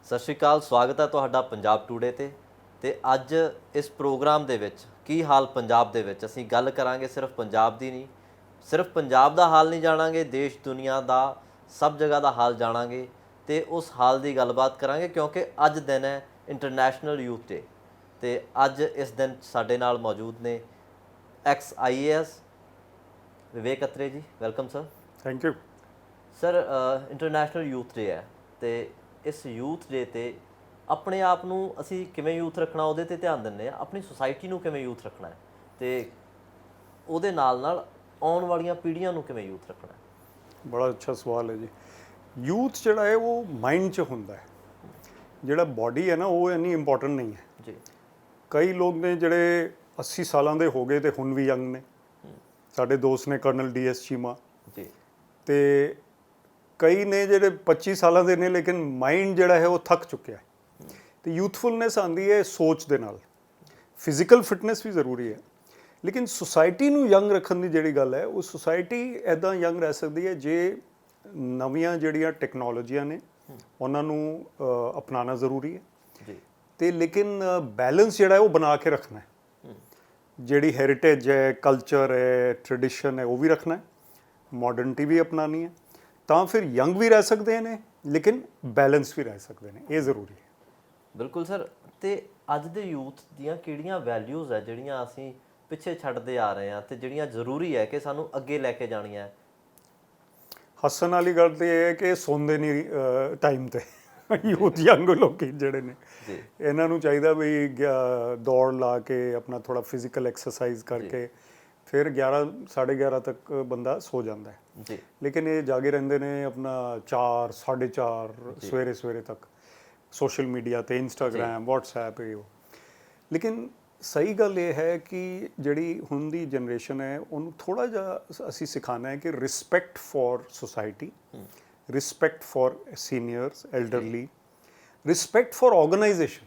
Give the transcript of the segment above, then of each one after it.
ਸਤਿ ਸ਼੍ਰੀ ਅਕਾਲ, ਸਵਾਗਤ ਹੈ ਤੁਹਾਡਾ ਪੰਜਾਬ ਟੂਡੇ ਤੇ ਅੱਜ ਇਸ ਪ੍ਰੋਗਰਾਮ ਦੇ ਵਿੱਚ ਕੀ ਹਾਲ ਪੰਜਾਬ ਦੇ ਵਿੱਚ ਅਸੀਂ ਗੱਲ ਕਰਾਂਗੇ ਸਿਰਫ ਪੰਜਾਬ ਦੀ ਨਹੀਂ, ਸਿਰਫ ਪੰਜਾਬ ਦਾ ਹਾਲ ਨਹੀਂ ਜਾਣਾਂਗੇ, ਦੇਸ਼ ਦੁਨੀਆ ਦਾ ਸਭ ਜਗ੍ਹਾ ਦਾ ਹਾਲ ਜਾਣਾਂਗੇ ਤੇ ਉਸ ਹਾਲ ਦੀ ਗੱਲਬਾਤ ਕਰਾਂਗੇ ਕਿਉਂਕਿ ਅੱਜ ਦਿਨ ਹੈ ਇੰਟਰਨੈਸ਼ਨਲ ਯੂਥ ਡੇ ਤੇ ਅੱਜ ਇਸ ਦਿਨ ਸਾਡੇ ਨਾਲ ਮੌਜੂਦ ਨੇ X IAS Vivek Atre ji. Welcome sir. Thank you sir, international youth day ਹੈ ਤੇ ਇਸ ਯੂਥ ਡੇ 'ਤੇ ਆਪਣੇ ਆਪ ਨੂੰ ਅਸੀਂ ਕਿਵੇਂ ਯੂਥ ਰੱਖਣਾ ਉਹਦੇ 'ਤੇ ਧਿਆਨ ਦਿੰਦੇ ਹਾਂ, ਆਪਣੀ ਸੁਸਾਇਟੀ ਨੂੰ ਕਿਵੇਂ ਯੂਥ ਰੱਖਣਾ ਹੈ ਅਤੇ ਉਹਦੇ ਨਾਲ ਨਾਲ ਆਉਣ ਵਾਲੀਆਂ ਪੀੜ੍ਹੀਆਂ ਨੂੰ ਕਿਵੇਂ ਯੂਥ ਰੱਖਣਾ ਹੈ। ਬੜਾ ਅੱਛਾ ਸਵਾਲ ਹੈ ਜੀ। ਯੂਥ ਜਿਹੜਾ ਹੈ ਉਹ ਮਾਈਂਡ 'ਚ ਹੁੰਦਾ ਹੈ, ਜਿਹੜਾ ਬਾਡੀ ਹੈ ਨਾ ਉਹ ਇੰਨੀ ਇੰਪੋਰਟੈਂਟ ਨਹੀਂ ਹੈ ਜੀ। ਕਈ ਲੋਕ ਨੇ ਜਿਹੜੇ 80 ਸਾਲਾਂ ਦੇ ਹੋ ਗਏ ਤੇ ਹੁਣ ਵੀ ਯੰਗ ਨੇ। ਸਾਡੇ ਦੋਸਤ ਨੇ ਕਰਨਲ DS ਚੀਮਾ ਜੀ। ਤੇ ਕਈ ਨੇ ਜਿਹੜੇ 25 ਸਾਲਾਂ ਦੇ ਨੇ ਲੇਕਿਨ ਮਾਈਂਡ ਜਿਹੜਾ ਹੈ ਉਹ ਥੱਕ ਚੁੱਕਿਆ ਹੈ। ਤੇ ਯੂਥਫੁਲਨੈਸ ਆਉਂਦੀ ਹੈ ਸੋਚ ਦੇ ਨਾਲ। ਫਿਜ਼ੀਕਲ ਫਿਟਨੈਸ ਵੀ ਜ਼ਰੂਰੀ ਹੈ ਲੇਕਿਨ ਸੁਸਾਇਟੀ ਨੂੰ ਯੰਗ ਰੱਖਣ ਦੀ ਜਿਹੜੀ ਗੱਲ ਹੈ ਉਹ ਸੁਸਾਇਟੀ ਇੱਦਾਂ ਯੰਗ ਰਹਿ ਸਕਦੀ ਹੈ ਜੇ ਨਵੀਆਂ ਜਿਹੜੀਆਂ ਟੈਕਨੋਲੋਜੀਆਂ ਨੇ ਉਹਨਾਂ ਨੂੰ ਅਪਣਾਉਣਾ ਜ਼ਰੂਰੀ ਹੈ ਜੀ। ਤੇ ਲੇਕਿਨ ਬੈਲੈਂਸ ਜਿਹੜਾ ਹੈ ਉਹ ਬਣਾ ਕੇ ਰੱਖਣਾ ਹੈ। ਜਿਹੜੀ ਹੈਰੀਟੇਜ ਹੈ, ਕਲਚਰ ਹੈ, ਟ੍ਰੈਡੀਸ਼ਨ ਹੈ ਉਹ ਵੀ ਰੱਖਣਾ ਹੈ, ਮਾਡਰਨਿਟੀ ਵੀ ਅਪਣਾਉਣੀ ਹੈ, ਤਾਂ ਫਿਰ ਯੰਗ ਵੀ ਰਹਿ ਸਕਦੇ ਨੇ ਲੇਕਿਨ ਬੈਲੈਂਸ ਵੀ ਰਹਿ ਸਕਦੇ ਨੇ। ਇਹ ਜ਼ਰੂਰੀ ਹੈ। ਬਿਲਕੁਲ ਸਰ। ਤੇ ਅੱਜ ਦੇ ਯੂਥ ਦੀਆਂ ਕਿਹੜੀਆਂ ਵੈਲਿਊਜ਼ ਹੈ ਜਿਹੜੀਆਂ ਅਸੀਂ ਪਿੱਛੇ ਛੱਡਦੇ ਆ ਰਹੇ ਹਾਂ ਤੇ ਜਿਹੜੀਆਂ ਜ਼ਰੂਰੀ ਹੈ ਕਿ ਸਾਨੂੰ ਅੱਗੇ ਲੈ ਕੇ ਜਾਣੀਆਂ ਹੈ। ਹੱਸਣ ਵਾਲੀ ਗੱਲ ਤੇ ਇਹ ਹੈ ਕਿ ਸੌਂਦੇ ਨਹੀਂ ਟਾਈਮ ਤੇ ਯੂਥ ਯੰਗ ਲੋਕੀ ਜਿਹੜੇ ਨੇ ਜੀ। ਇਹਨਾਂ ਨੂੰ ਚਾਹੀਦਾ ਵੀ ਦੌੜ ਲਾ ਕੇ ਆਪਣਾ ਥੋੜਾ ਫਿਜ਼ੀਕਲ ਐਕਸਰਸਾਈਜ਼ ਕਰਕੇ ਫਿਰ 11 11:30 ਤੱਕ ਬੰਦਾ ਸੋ ਜਾਂਦਾ ਹੈ ਜੀ। ਲੇਕਿਨ ਇਹ ਜਾਗੇ ਰਹਿੰਦੇ ਨੇ ਆਪਣਾ 4 4:30 ਸਵੇਰੇ ਤੱਕ ਸੋਸ਼ਲ ਮੀਡੀਆ ਤੇ ਇੰਸਟਾਗ੍ਰਾਮ WhatsApp ਇਹ ਉਹ। ਲੇਕਿਨ ਸਹੀ ਗੱਲ ਇਹ ਹੈ ਕਿ ਜਿਹੜੀ ਹੁਣ ਦੀ ਜਨਰੇਸ਼ਨ ਹੈ ਉਹਨੂੰ ਥੋੜਾ ਜਿਹਾ ਅਸੀਂ ਸਿਖਾਉਣਾ ਹੈ ਕਿ respect for society, respect for seniors elderly, respect for organisation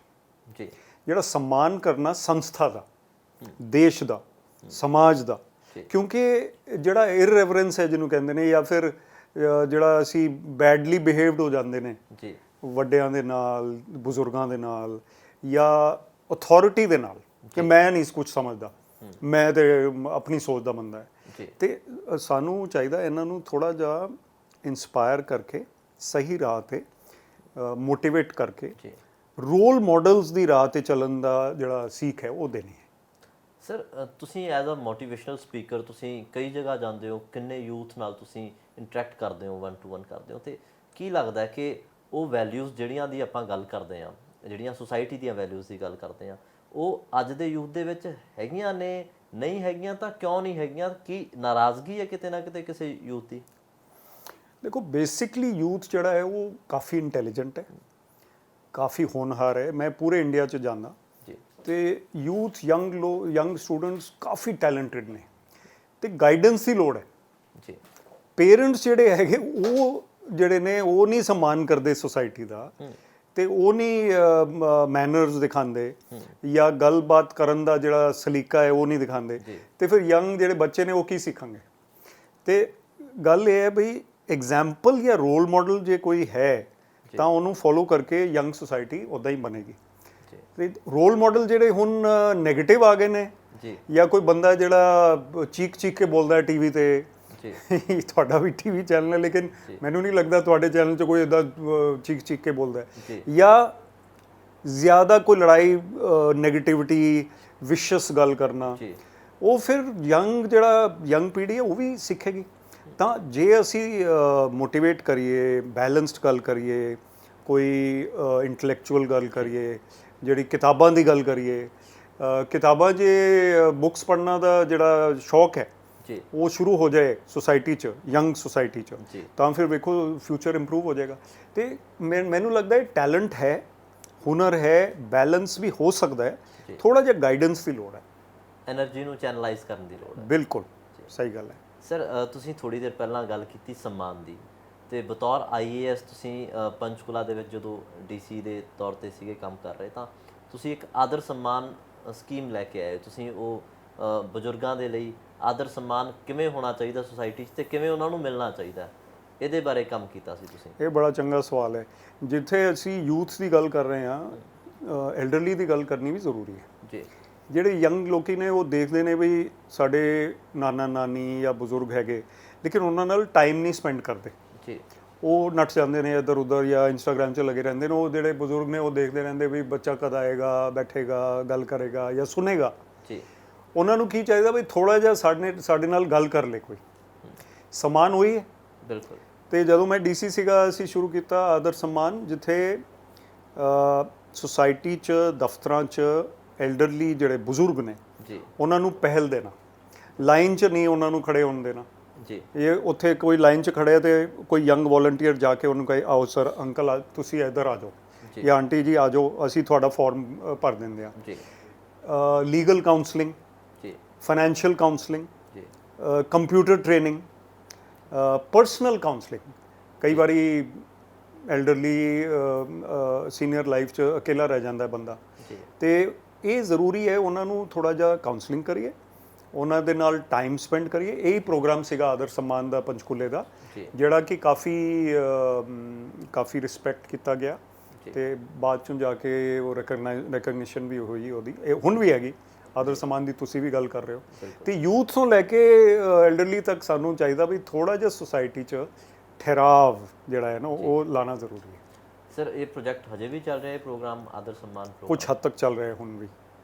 ਜੀ। ਜਿਹੜਾ सम्मान ਕਰਨਾ ਸੰਸਥਾ ਦਾ, ਦੇਸ਼ ਦਾ, ਸਮਾਜ ਦਾ। ਕਿਉਂਕਿ ਜਿਹੜਾ ਇਰਰੈਵਰੈਂਸ ਹੈ ਜਿਹਨੂੰ ਕਹਿੰਦੇ ਨੇ ਜਾਂ ਫਿਰ ਜਿਹੜਾ ਅਸੀਂ ਬੈਡਲੀ ਬਿਹੇਵਡ ਹੋ ਜਾਂਦੇ ਨੇ ਜੀ। ਵੱਡਿਆਂ ਦੇ ਨਾਲ, ਬਜ਼ੁਰਗਾਂ ਦੇ ਨਾਲ ਜਾਂ ਅਥਾਰਟੀ ਦੇ ਨਾਲ ਕਿ ਮੈਂ ਨਹੀਂ ਕੁਝ ਸਮਝਦਾ, ਮੈਂ ਤੇ ਆਪਣੀ ਸੋਚ ਦਾ ਬੰਦਾ ਹੈ। ਤੇ ਸਾਨੂੰ ਚਾਹੀਦਾ ਇਹਨਾਂ ਨੂੰ ਥੋੜਾ ਜਿਹਾ ਇੰਸਪਾਇਰ ਕਰਕੇ ਸਹੀ ਰਾਹ ਤੇ ਮੋਟੀਵੇਟ ਕਰਕੇ ਰੋਲ ਮਾਡਲਸ ਦੀ ਰਾਹ ਤੇ ਚੱਲਣ ਦਾ ਜਿਹੜਾ ਸੀਖ ਹੈ ਉਹ ਦੇਣੀ ਹੈ। ਸਰ, ਤੁਸੀਂ ਐਜ਼ ਅ ਮੋਟੀਵੇਸ਼ਨਲ ਸਪੀਕਰ ਤੁਸੀਂ ਕਈ ਜਗ੍ਹਾ ਜਾਂਦੇ ਹੋ, ਕਿੰਨੇ ਯੂਥ ਨਾਲ ਤੁਸੀਂ ਇੰਟਰੈਕਟ ਕਰਦੇ ਹੋ, 1 to 1 ਕਰਦੇ ਹੋ, ਤੇ ਕੀ ਲੱਗਦਾ ਕਿ ਉਹ ਵੈਲਿਊਜ਼ ਜਿਹੜੀਆਂ ਦੀ ਆਪਾਂ ਗੱਲ ਕਰਦੇ ਹਾਂ, ਜਿਹੜੀਆਂ ਸੁਸਾਇਟੀ ਦੀਆਂ ਵੈਲਿਊਜ਼ ਦੀ ਗੱਲ ਕਰਦੇ ਹਾਂ, ਉਹ ਅੱਜ ਦੇ ਯੂਥ ਦੇ ਵਿੱਚ ਹੈਗੀਆਂ ਨੇ? ਨਹੀਂ ਹੈਗੀਆਂ ਤਾਂ ਕਿਉਂ ਨਹੀਂ ਹੈਗੀਆਂ? ਕੀ ਨਾਰਾਜ਼ਗੀ ਹੈ ਕਿਤੇ ਨਾ ਕਿਤੇ ਕਿਸੇ ਯੂਥ ਦੀ? ਦੇਖੋ, ਬੇਸਿਕਲੀ ਯੂਥ ਜਿਹੜਾ ਹੈ ਉਹ ਕਾਫੀ ਇੰਟੈਲੀਜੈਂਟ ਹੈ, ਕਾਫੀ ਹੋਣਹਾਰ ਹੈ। ਮੈਂ ਪੂਰੇ ਇੰਡੀਆ 'ਚ ਜਾਂਦਾ ਤੇ ਯੂਥ ਯੰਗ ਸਟੂਡੈਂਟਸ ਕਾਫੀ ਟੈਲੈਂਟਡ ਨੇ ਤੇ ਗਾਈਡੈਂਸ ਦੀ ਲੋੜ ਹੈ ਜੀ। ਪੇਰੈਂਟਸ ਜਿਹੜੇ ਹੈਗੇ ਉਹ ਜਿਹੜੇ ਨੇ ਉਹ ਨਹੀਂ ਸਨਮਾਨ ਕਰਦੇ ਸੋਸਾਇਟੀ ਦਾ ਤੇ ਉਹ ਨਹੀਂ ਮੈਨਰਸ ਦਿਖਾਉਂਦੇ ਜਾਂ ਗੱਲਬਾਤ ਕਰਨ ਦਾ ਜਿਹੜਾ ਸਲੀਕਾ ਹੈ ਉਹ ਨਹੀਂ ਦਿਖਾਉਂਦੇ ਤੇ ਫਿਰ ਯੰਗ ਜਿਹੜੇ ਬੱਚੇ ਨੇ ਉਹ ਕੀ ਸਿੱਖਣਗੇ? ਤੇ ਗੱਲ ਇਹ ਹੈ ਬਈ ਐਗਜ਼ਾਮਪਲ ਜਾਂ ਰੋਲ ਮਾਡਲ ਜੇ ਕੋਈ ਹੈ ਤਾਂ ਉਹਨੂੰ ਫੋਲੋ ਕਰਕੇ ਯੰਗ ਸੁਸਾਇਟੀ ਉੱਦਾਂ ਹੀ ਬਣੇਗੀ। ਤੇ ਰੋਲ ਮਾਡਲ ਜਿਹੜੇ ਹੁਣ ਨੈਗੇਟਿਵ ਆ ਗਏ ਨੇ ਜਾਂ ਕੋਈ ਬੰਦਾ ਜਿਹੜਾ ਚੀਕ ਕੇ ਬੋਲਦਾ ਟੀਵੀ ਤੇ, ਤੁਹਾਡਾ ਵੀ ਟੀਵੀ ਚੈਨਲ ਹੈ ਲੇਕਿਨ ਮੈਨੂੰ ਨਹੀਂ ਲੱਗਦਾ ਤੁਹਾਡੇ ਚੈਨਲ 'ਚ ਕੋਈ ਇੱਦਾਂ ਚੀਕ ਕੇ ਬੋਲਦਾ ਹੈ, ਜਾਂ ਜ਼ਿਆਦਾ ਕੋਈ ਲੜਾਈ, ਨੈਗੇਟਿਵਿਟੀ, ਵਿਸ਼ਸ ਗੱਲ ਕਰਨਾ, ਉਹ ਫਿਰ ਯੰਗ ਪੀੜ੍ਹੀ ਹੈ ਉਹ ਵੀ ਸਿੱਖੇਗੀ। ਤਾਂ ਜੇ ਅਸੀਂ ਮੋਟੀਵੇਟ ਕਰੀਏ, ਬੈਲੈਂਸਡ ਗੱਲ ਕਰੀਏ, ਕੋਈ ਇੰਟੈਲੈਕਚੁਅਲ ਗੱਲ ਕਰੀਏ, ਜਿਹੜੀ ਕਿਤਾਬਾਂ ਦੀ ਗੱਲ ਕਰੀਏ, ਕਿਤਾਬਾਂ ਜੇ ਬੁੱਕਸ ਪੜ੍ਹਨਾ ਦਾ ਜਿਹੜਾ ਸ਼ੌਕ ਹੈ ਉਹ ਸ਼ੁਰੂ ਹੋ ਜਾਏ ਸੋਸਾਇਟੀ 'ਚ, ਯੰਗ ਸੋਸਾਇਟੀ 'ਚ, ਤਾਂ ਫਿਰ ਵੇਖੋ ਫਿਊਚਰ ਇੰਪਰੂਵ ਹੋ ਜਾਏਗਾ। ਤੇ ਮੈਨੂੰ ਲੱਗਦਾ ਹੈ ਟੈਲੈਂਟ ਹੈ, ਹੁਨਰ ਹੈ, ਬੈਲੈਂਸ ਵੀ ਹੋ ਸਕਦਾ ਹੈ, ਥੋੜਾ ਜਿਹਾ ਗਾਈਡੈਂਸ ਦੀ ਲੋੜ ਹੈ, ਐਨਰਜੀ ਨੂੰ ਚੈਨਲਾਈਜ਼ ਕਰਨ ਦੀ ਲੋੜ ਹੈ। ਬਿਲਕੁਲ ਸਹੀ ਗੱਲ ਹੈ। ਸਰ, ਤੁਸੀਂ ਥੋੜ੍ਹੀ ਦੇਰ ਪਹਿਲਾਂ ਗੱਲ ਕੀਤੀ ਸਨਮਾਨ ਦੀ, ਤੇ ਬਤੌਰ IAS ਤੁਸੀਂ ਪੰਚਕੂਲਾ ਦੇ ਵਿੱਚ ਜਦੋਂ DC ਦੇ ਤੌਰ ਤੇ ਸੀਗੇ ਕੰਮ ਕਰ ਰਹੇ ਤਾਂ ਤੁਸੀਂ ਇੱਕ ਆਦਰ ਸਨਮਾਨ ਸਕੀਮ ਲੈ ਕੇ ਆਏ। ਤੁਸੀਂ ਉਹ ਬਜ਼ੁਰਗਾਂ ਦੇ ਲਈ ਆਦਰ ਸਨਮਾਨ ਕਿਵੇਂ ਹੋਣਾ ਚਾਹੀਦਾ ਸੁਸਾਇਟੀ 'ਚ ਤੇ ਕਿਵੇਂ ਉਹਨਾਂ ਨੂੰ ਮਿਲਣਾ ਚਾਹੀਦਾ, ਇਹਦੇ ਬਾਰੇ ਕੰਮ ਕੀਤਾ ਸੀ ਤੁਸੀਂ? ਇਹ ਬੜਾ ਚੰਗਾ ਸਵਾਲ ਹੈ। ਜਿੱਥੇ ਅਸੀਂ ਯੂਥ ਦੀ ਗੱਲ ਕਰ ਰਹੇ ਹਾਂ, ਐਲਡਰਲੀ ਦੀ ਗੱਲ ਕਰਨੀ ਵੀ ਜ਼ਰੂਰੀ ਹੈ। ਜੀ ਜਿਹੜੇ ਯੰਗ ਲੋਕੀ ਨੇ ਉਹ ਦੇਖਦੇ ਨੇ ਵੀ ਸਾਡੇ ਨਾਨਾ ਨਾਨੀ ਜਾਂ ਬਜ਼ੁਰਗ ਹੈਗੇ, ਲੇਕਿਨ ਉਹਨਾਂ ਨਾਲ ਟਾਈਮ ਨਹੀਂ ਸਪੈਂਡ ਕਰਦੇ। ਜੀ ਉਹ ਨੱਠ ਜਾਂਦੇ ਨੇ ਇੱਧਰ ਉੱਧਰ ਜਾਂ ਇੰਸਟਾਗ੍ਰਾਮ 'ਚ ਲੱਗੇ ਰਹਿੰਦੇ ਨੇ। ਉਹ ਜਿਹੜੇ ਬਜ਼ੁਰਗ ਨੇ ਉਹ ਦੇਖਦੇ ਰਹਿੰਦੇ ਵੀ ਬੱਚਾ ਕਦ ਆਏਗਾ, ਬੈਠੇਗਾ, ਗੱਲ ਕਰੇਗਾ ਜਾਂ ਸੁਣੇਗਾ। ਜੀ ਉਹਨਾਂ ਨੂੰ ਕੀ ਚਾਹੀਦਾ ਵੀ ਥੋੜ੍ਹਾ ਜਿਹਾ ਸਾਡੇ ਨਾਲ ਗੱਲ ਕਰ ਲੇ ਕੋਈ। ਸਮਾਨ ਉਹੀ ਹੈ। ਬਿਲਕੁਲ। ਤੇ ਜਦੋਂ ਮੈਂ ਡੀਸੀ ਸੀਗਾ ਅਸੀਂ ਸ਼ੁਰੂ ਕੀਤਾ ਆਦਰ ਸਨਮਾਨ, ਜਿੱਥੇ ਸੁਸਾਇਟੀ 'ਚ ਦਫ਼ਤਰਾਂ 'ਚ ਐਲਡਰਲੀ ਜਿਹੜੇ ਬਜ਼ੁਰਗ ਨੇ ਜੀ ਉਹਨਾਂ ਨੂੰ ਪਹਿਲ ਦੇਣਾ, ਲਾਈਨ 'ਚ ਨਹੀਂ ਉਹਨਾਂ ਨੂੰ ਖੜੇ ਹੋਣ ਦੇਣਾ। ਜੀ ਇਹ ਉੱਥੇ ਕੋਈ ਲਾਈਨ 'ਚ ਖੜੇ ਤੇ ਕੋਈ ਯੰਗ ਵੋਲੰਟੀਅਰ ਜਾ ਕੇ ਉਹਨੂੰ ਕਹੇ ਆਓ ਸਰ, ਅੰਕਲ ਤੁਸੀਂ ਇੱਧਰ ਆ ਜਾਓ ਜਾਂ ਆਂਟੀ ਜੀ ਆ ਜਾਓ, ਅਸੀਂ ਤੁਹਾਡਾ ਫਾਰਮ ਭਰ ਦਿੰਦੇ ਹਾਂ। ਜੀ ਲੀਗਲ ਕਾਉਂਸਲਿੰਗ, ਜੀ ਫਾਈਨੈਂਸ਼ੀਅਲ ਕਾਉਂਸਲਿੰਗ, ਜੀ ਕੰਪਿਊਟਰ ਟ੍ਰੇਨਿੰਗ, ਪਰਸਨਲ ਕਾਉਂਸਲਿੰਗ। ਕਈ ਵਾਰੀ ਐਲਡਰਲੀ ਸੀਨੀਅਰ ਲਾਈਫ 'ਚ ਇਕੱਲਾ ਰਹਿ ਜਾਂਦਾ ਬੰਦਾ, ਤੇ ਇਹ ਜ਼ਰੂਰੀ ਹੈ ਉਹਨਾਂ ਨੂੰ ਥੋੜ੍ਹਾ ਜਿਹਾ ਕਾਉਂਸਲਿੰਗ ਕਰੀਏ, ਉਹਨਾਂ ਦੇ ਨਾਲ ਟਾਈਮ ਸਪੈਂਡ ਕਰੀਏ। ਇਹੀ ਪ੍ਰੋਗਰਾਮ ਸੀਗਾ ਆਦਰ ਸਨਮਾਨ ਦਾ ਪੰਚਕੂਲੇ ਦਾ, ਜਿਹੜਾ ਕਿ ਕਾਫੀ ਰਿਸਪੈਕਟ ਕੀਤਾ ਗਿਆ ਤੇ ਬਾਅਦ ਚੋਂ ਜਾ ਕੇ ਉਹ ਰੈਕਗਨੀਸ਼ਨ ਵੀ ਹੋਈ ਉਹਦੀ। ਇਹ ਹੁਣ ਵੀ ਹੈਗੀ ਆਦਰ ਸਨਮਾਨ ਦੀ, ਤੁਸੀਂ ਵੀ ਗੱਲ ਕਰ ਰਹੇ ਹੋ। ਤੇ ਯੂਥ ਤੋਂ ਲੈ ਕੇ ਐਲਡਰਲੀ ਤੱਕ ਸਾਨੂੰ ਚਾਹੀਦਾ ਵੀ ਥੋੜ੍ਹਾ ਜਿਹਾ ਸੁਸਾਇਟੀ 'ਚ ਠਹਿਰਾਵ ਜਿਹੜਾ ਹੈ ਨਾ ਉਹ ਲਾਣਾ ਜ਼ਰੂਰੀ ਹੈ। ਸਰ ਇਹ ਪ੍ਰੋਜੈਕਟ ਹਜੇ ਵੀ ਚੱਲ ਰਿਹਾ ਹੈ, ਪ੍ਰੋਗਰਾਮ ਆਦਰ ਸਨਮਾਨ ਪ੍ਰੋਗਰਾਮ? ਕੁਝ ਹੱਦ ਤੱਕ ਚੱਲ ਰਿਹਾ ਹੁਣ ਵੀ।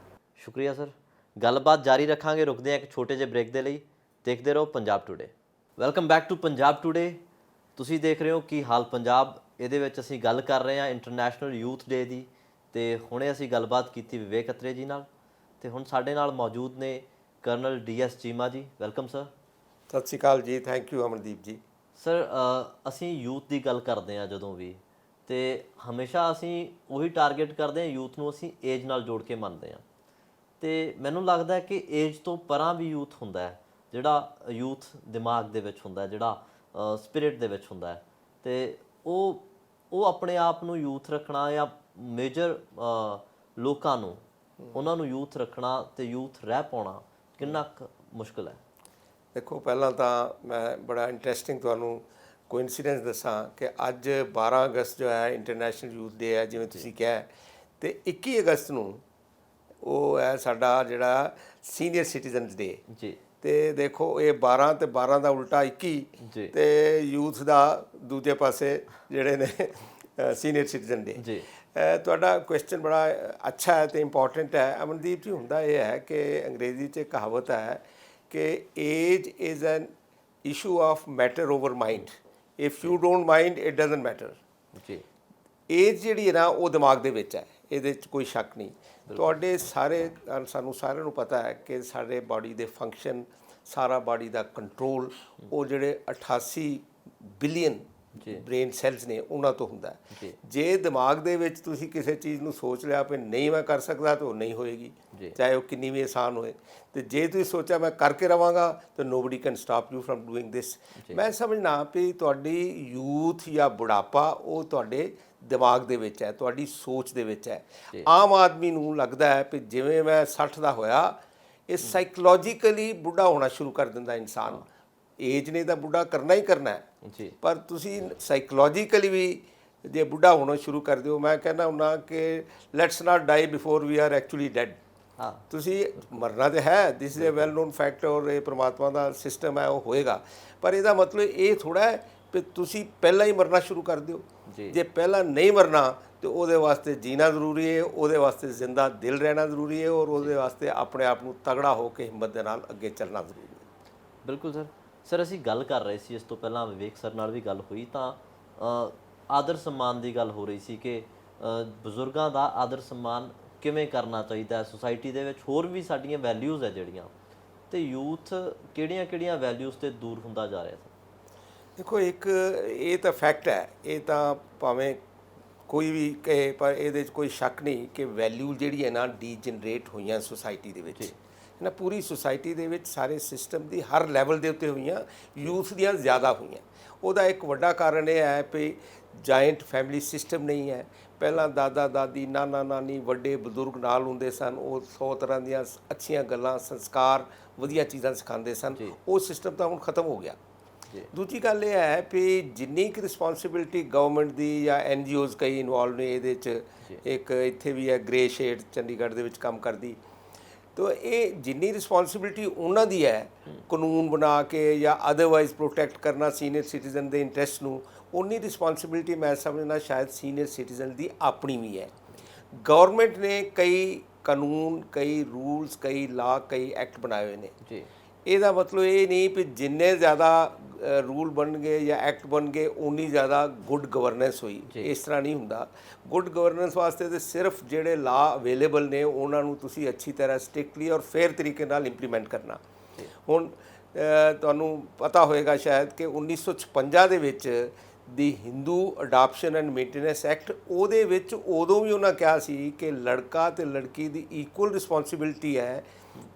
ਸ਼ੁਕਰੀਆ ਸਰ। ਗੱਲਬਾਤ ਜਾਰੀ ਰੱਖਾਂਗੇ, ਰੁਕਦੇ ਹਾਂ ਇੱਕ ਛੋਟੇ ਜਿਹੇ ਬ੍ਰੇਕ ਦੇ ਲਈ। ਦੇਖਦੇ ਰਹੋ Punjab Today. Welcome back to Punjab Today. ਤੁਸੀਂ ਦੇਖ ਰਹੇ ਹੋ ਕੀ ਹਾਲ ਪੰਜਾਬ। ਇਹਦੇ ਵਿੱਚ ਅਸੀਂ ਗੱਲ ਕਰ ਰਹੇ ਹਾਂ ਇੰਟਰਨੈਸ਼ਨਲ ਯੂਥ ਡੇ ਦੀ, ਤੇ ਹੁਣੇ ਅਸੀਂ ਗੱਲਬਾਤ ਕੀਤੀ ਵਿਵੇਕ ਅਤਰੇ ਜੀ ਨਾਲ, ਤੇ ਹੁਣ ਸਾਡੇ ਨਾਲ ਮੌਜੂਦ ਨੇ ਕਰਨਲ DS ਚੀਮਾ ਜੀ। Welcome sir. ਸਤਿ ਸ਼੍ਰੀ ਅਕਾਲ ਜੀ। ਥੈਂਕ ਯੂ ਅਮਨਦੀਪ ਜੀ। ਸਰ ਅਸੀਂ ਯੂਥ ਦੀ ਗੱਲ ਕਰਦੇ ਹਾਂ ਜਦੋਂ ਵੀ, ਤੇ ਹਮੇਸ਼ਾ ਅਸੀਂ ਉਹੀ ਟਾਰਗੇਟ ਕਰਦੇ ਹਾਂ ਯੂਥ ਨੂੰ, ਅਸੀਂ ਏਜ ਨਾਲ ਜੋੜ ਕੇ ਮੰਨਦੇ ਹਾਂ। ਤੇ ਮੈਨੂੰ ਲੱਗਦਾ ਹੈ ਕਿ ਏਜ ਤੋਂ ਪਰਾਂ ਵੀ ਯੂਥ ਹੁੰਦਾ ਹੈ, ਜਿਹੜਾ ਯੂਥ ਦਿਮਾਗ ਦੇ ਵਿੱਚ ਹੁੰਦਾ, ਜਿਹੜਾ ਸਪਿਰਿਟ ਦੇ ਵਿੱਚ ਹੁੰਦਾ ਹੈ, ਤੇ ਉਹ ਆਪਣੇ ਆਪ ਨੂੰ ਯੂਥ ਰੱਖਣਾ ਜਾਂ ਮੇਜਰ ਲੋਕਾਂ ਨੂੰ ਉਹਨਾਂ ਨੂੰ ਯੂਥ ਰੱਖਣਾ ਤੇ ਯੂਥ ਰਹਿ ਪਾਉਣਾ ਕਿੰਨਾ ਕੁ ਮੁਸ਼ਕਿਲ ਹੈ? ਦੇਖੋ, ਪਹਿਲਾਂ ਤਾਂ ਮੈਂ ਬੜਾ ਇੰਟਰਸਟਿੰਗ ਤੁਹਾਨੂੰ ਕੋਇਨਸੀਡੈਂਸ ਦੱਸਾਂ ਕਿ ਅੱਜ 12 ਅਗਸਤ ਜੋ ਹੈ ਇੰਟਰਨੈਸ਼ਨਲ ਯੂਥ ਡੇ ਹੈ, ਜਿਵੇਂ ਤੁਸੀਂ ਕਿਹਾ, ਤੇ 21 ਅਗਸਤ ਨੂੰ ਉਹ ਹੈ ਸਾਡਾ ਜਿਹੜਾ ਸੀਨੀਅਰ ਸਿਟੀਜ਼ਨਸ ਡੇ ਜੀ। ਤੇ ਦੇਖੋ ਇਹ 12 ਤੇ 12 ਦਾ ਉਲਟਾ 21 ਤੇ ਯੂਥ ਦਾ ਦੂਜੇ ਪਾਸੇ ਜਿਹੜੇ ਨੇ ਸੀਨੀਅਰ ਸਿਟੀਜ਼ਨ ਡੇ। ਜੀ ਤੁਹਾਡਾ ਕੁਐਸਚਨ ਬੜਾ ਅੱਛਾ ਹੈ ਤੇ ਇੰਪੋਰਟੈਂਟ ਹੈ ਅਮਨਦੀਪ ਜੀ। ਹੁੰਦਾ ਇਹ ਹੈ ਕਿ ਅੰਗਰੇਜ਼ੀ 'ਚ ਕਹਾਵਤ ਹੈ ਕਿ age is an issue of matter over mind. If you don't mind it doesn't matter. ਜੀ ਏਜ ਜਿਹੜੀ ਹੈ ਨਾ ਉਹ ਦਿਮਾਗ ਦੇ ਵਿੱਚ ਹੈ, ਇਹਦੇ 'ਚ ਕੋਈ ਸ਼ੱਕ ਨਹੀਂ। ਤੁਹਾਡੇ ਸਾਨੂੰ ਸਾਰਿਆਂ ਨੂੰ ਪਤਾ ਹੈ ਕਿ ਸਾਡੇ ਬਾਡੀ ਦੇ ਫੰਕਸ਼ਨ, ਸਾਰਾ ਬਾਡੀ ਦਾ ਕੰਟਰੋਲ ਉਹ ਜਿਹੜੇ 88 ਬਿਲੀਅਨ ਬ੍ਰੇਨ ਸੈਲਸ ਨੇ ਉਹਨਾਂ ਤੋਂ ਹੁੰਦਾ ਹੈ। ਜੇ ਦਿਮਾਗ ਦੇ ਵਿੱਚ ਤੁਸੀਂ ਕਿਸੇ ਚੀਜ਼ ਨੂੰ ਸੋਚ ਲਿਆ ਕਿ ਨਹੀਂ ਮੈਂ ਕਰ ਸਕਦਾ ਤਾਂ ਉਹ ਨਹੀਂ ਹੋਏਗੀ, ਚਾਹੇ ਉਹ ਕਿੰਨੀ ਵੀ ਆਸਾਨ ਹੋਏ। ਤੇ ਜੇ ਤੁਸੀਂ ਸੋਚਿਆ ਮੈਂ ਕਰਕੇ ਰਵਾਂਗਾ ਤਾਂ nobody can stop you from doing ਦਿਸ। ਮੈਂ ਸਮਝਣਾ ਵੀ ਤੁਹਾਡੀ ਯੂਥ ਜਾਂ ਬੁਢਾਪਾ ਉਹ ਤੁਹਾਡੇ ਦਿਮਾਗ ਦੇ ਵਿੱਚ ਹੈ, ਤੁਹਾਡੀ ਸੋਚ ਦੇ ਵਿੱਚ ਹੈ। ਆਮ ਆਦਮੀ ਨੂੰ ਲੱਗਦਾ ਹੈ ਵੀ ਜਿਵੇਂ ਮੈਂ 60 ਦਾ ਹੋਇਆ, ਇਹ ਸਾਈਕੋਲੋਜੀਕਲੀ ਬੁੱਢਾ ਹੋਣਾ ਸ਼ੁਰੂ ਕਰ ਦਿੰਦਾ ਇਨਸਾਨ। ਏਜ ਨੇ ਤਾਂ ਬੁੱਢਾ ਕਰਨਾ ਹੀ ਕਰਨਾ ਹੈ, ਪਰ ਤੁਸੀਂ ਸਾਈਕੋਲੋਜੀਕਲੀ ਵੀ ਜੇ ਬੁੱਢਾ ਹੋਣਾ ਸ਼ੁਰੂ ਕਰ ਦਿਓ, ਮੈਂ ਕਹਿੰਦਾ ਹੁੰਦਾ ਕਿ let's not die before we are actually dead. ਤੁਸੀਂ ਮਰਨਾ ਤਾਂ ਹੈ, this is a well known fact, ਔਰ ਇਹ ਪ੍ਰਮਾਤਮਾ ਦਾ ਸਿਸਟਮ ਹੈ, ਉਹ ਹੋਏਗਾ। ਪਰ ਇਹਦਾ ਮਤਲਬ ਇਹ ਥੋੜ੍ਹਾ ਹੈ ਕਿ ਤੁਸੀਂ ਪਹਿਲਾਂ ਹੀ ਮਰਨਾ ਸ਼ੁਰੂ ਕਰ ਦਿਓ। ਜੇ ਪਹਿਲਾਂ ਨਹੀਂ ਮਰਨਾ ਤੇ ਉਹਦੇ ਵਾਸਤੇ ਜੀਣਾ ਜ਼ਰੂਰੀ ਹੈ, ਉਹਦੇ ਵਾਸਤੇ ਜ਼ਿੰਦਾ ਦਿਲ ਰਹਿਣਾ ਜ਼ਰੂਰੀ ਹੈ, ਔਰ ਉਹਦੇ ਵਾਸਤੇ ਆਪਣੇ ਆਪ ਨੂੰ ਤਗੜਾ ਹੋ ਕੇ ਹਿੰਮਤ ਦੇ ਨਾਲ ਅੱਗੇ ਚੱਲਣਾ ਜ਼ਰੂਰੀ ਹੈ। ਬਿਲਕੁਲ ਸਰ। ਸਰ ਅਸੀਂ ਗੱਲ ਕਰ ਰਹੇ ਸੀ, ਇਸ ਤੋਂ ਪਹਿਲਾਂ ਵਿਵੇਕ ਸਰ ਨਾਲ ਵੀ ਗੱਲ ਹੋਈ, ਤਾਂ ਆਦਰ ਸਨਮਾਨ ਦੀ ਗੱਲ ਹੋ ਰਹੀ ਸੀ ਕਿ ਬਜ਼ੁਰਗਾਂ ਦਾ ਆਦਰ ਸਨਮਾਨ ਕਿਵੇਂ ਕਰਨਾ ਚਾਹੀਦਾ ਹੈ ਸੁਸਾਇਟੀ ਦੇ ਵਿੱਚ। ਹੋਰ ਵੀ ਸਾਡੀਆਂ ਵੈਲਿਊਜ਼ ਹੈ ਜਿਹੜੀਆਂ, ਤੇ ਯੂਥ ਕਿਹੜੀਆਂ ਵੈਲਿਊਜ਼ ਤੇ ਦੂਰ ਹੁੰਦਾ ਜਾ ਰਿਹਾ ਸਰ? ਦੇਖੋ, ਇੱਕ ਇਹ ਤਾਂ ਫੈਕਟ ਹੈ, ਇਹ ਤਾਂ ਭਾਵੇਂ ਕੋਈ ਵੀ ਕਹੇ, ਪਰ ਇਹਦੇ 'ਚ ਕੋਈ ਸ਼ੱਕ ਨਹੀਂ ਕਿ ਵੈਲਿਊ ਜਿਹੜੀ ਹੈ ਨਾ ਡੀਜਨਰੇਟ ਹੋਈਆਂ ਸੁਸਾਇਟੀ ਦੇ ਵਿੱਚ ਨਾ। ਪੂਰੀ ਸੁਸਾਇਟੀ ਦੇ ਵਿੱਚ ਸਾਰੇ ਸਿਸਟਮ ਦੀ ਹਰ ਲੈਵਲ ਦੇ ਉੱਤੇ ਹੋਈਆਂ, ਯੂਥ ਦੀਆਂ ਜ਼ਿਆਦਾ ਹੋਈਆਂ। ਉਹਦਾ ਇੱਕ ਵੱਡਾ ਕਾਰਨ ਇਹ ਹੈ ਵੀ ਜਾਇੰਟ ਫੈਮਿਲੀ ਸਿਸਟਮ ਨਹੀਂ ਹੈ। ਪਹਿਲਾਂ ਦਾਦਾ ਦਾਦੀ, ਨਾਨਾ ਨਾਨੀ, ਵੱਡੇ ਬਜ਼ੁਰਗ ਨਾਲ ਹੁੰਦੇ ਸਨ, ਉਹ 100 ਤਰ੍ਹਾਂ ਦੀਆਂ ਅੱਛੀਆਂ ਗੱਲਾਂ, ਸੰਸਕਾਰ, ਵਧੀਆ ਚੀਜ਼ਾਂ ਸਿਖਾਉਂਦੇ ਸਨ। ਉਹ ਸਿਸਟਮ ਤਾਂ ਹੁਣ ਖਤਮ ਹੋ ਗਿਆ। ਦੂਜੀ ਗੱਲ ਇਹ ਹੈ ਵੀ ਜਿੰਨੀ ਕੁ ਰਿਸਪੌਂਸਿਬਿਲਟੀ ਗਵਰਨਮੈਂਟ ਦੀ ਜਾਂ NGOs ਕਈ ਇਨਵੋਲਵ ਨੇ ਇਹਦੇ 'ਚ, ਇੱਕ ਇੱਥੇ ਵੀ ਹੈ ਗ੍ਰੇ ਸ਼ੇਡ ਚੰਡੀਗੜ੍ਹ ਦੇ ਵਿੱਚ ਕੰਮ ਕਰਦੀ, ਤਾਂ ਇਹ ਜਿੰਨੀ ਰਿਸਪੌਂਸਿਬਿਲਟੀ ਉਹਨਾਂ ਦੀ ਹੈ ਕਾਨੂੰਨ ਬਣਾ ਕੇ ਜਾਂ ਅਦਰਵਾਈਜ਼ ਪ੍ਰੋਟੈਕਟ ਕਰਨਾ ਸੀਨੀਅਰ ਸਿਟੀਜ਼ਨ ਦੇ ਇੰਟਰਸਟ ਨੂੰ, ਉਨੀ ਰਿਸਪੌਂਸਿਬਿਲਟੀ ਮੈਂ ਸਮਝਦਾ ਸ਼ਾਇਦ ਸੀਨੀਅਰ ਸਿਟੀਜ਼ਨ ਦੀ ਆਪਣੀ ਵੀ ਹੈ। ਗਵਰਨਮੈਂਟ ਨੇ ਕਈ ਕਾਨੂੰਨ, ਕਈ ਰੂਲਸ, ਕਈ ਲਾ, ਕਈ ਐਕਟ ਬਣਾਏ ਹੋਏ ਨੇ ਜੀ। ਇਹਦਾ ਮਤਲਬ ਇਹ ਨਹੀਂ ਵੀ ਜਿੰਨੇ ਜ਼ਿਆਦਾ ਰੂਲ ਬਣਨਗੇ ਜਾਂ ਐਕਟ ਬਣਨਗੇ ਉਨੀ ਜ਼ਿਆਦਾ ਗੁੱਡ ਗਵਰਨੈਂਸ ਹੋਈ, ਇਸ ਤਰ੍ਹਾਂ ਨਹੀਂ ਹੁੰਦਾ। ਗੁੱਡ ਗਵਰਨੈਂਸ ਵਾਸਤੇ ਤਾਂ ਸਿਰਫ ਜਿਹੜੇ ਲਾ ਅਵੇਲੇਬਲ ਨੇ ਉਹਨਾਂ ਨੂੰ ਤੁਸੀਂ ਅੱਛੀ ਤਰ੍ਹਾਂ ਸਟ੍ਰਿਕਟਲੀ ਔਰ ਫੇਅਰ ਤਰੀਕੇ ਨਾਲ ਇੰਪਲੀਮੈਂਟ ਕਰਨਾ। ਹੁਣ ਤੁਹਾਨੂੰ ਪਤਾ ਹੋਏਗਾ ਸ਼ਾਇਦ ਕਿ 1956 ਦੇ ਵਿੱਚ ਦੀ Hindu adoption and maintenance act, ਉਹਦੇ ਵਿੱਚ ਉਦੋਂ ਵੀ ਉਹਨਾਂ ਕਿਹਾ ਸੀ ਕਿ ਲੜਕਾ ਤੇ ਲੜਕੀ ਦੀ ਇਕੁਅਲ ਰਿਸਪੌਂਸਿਬਿਲਟੀ ਹੈ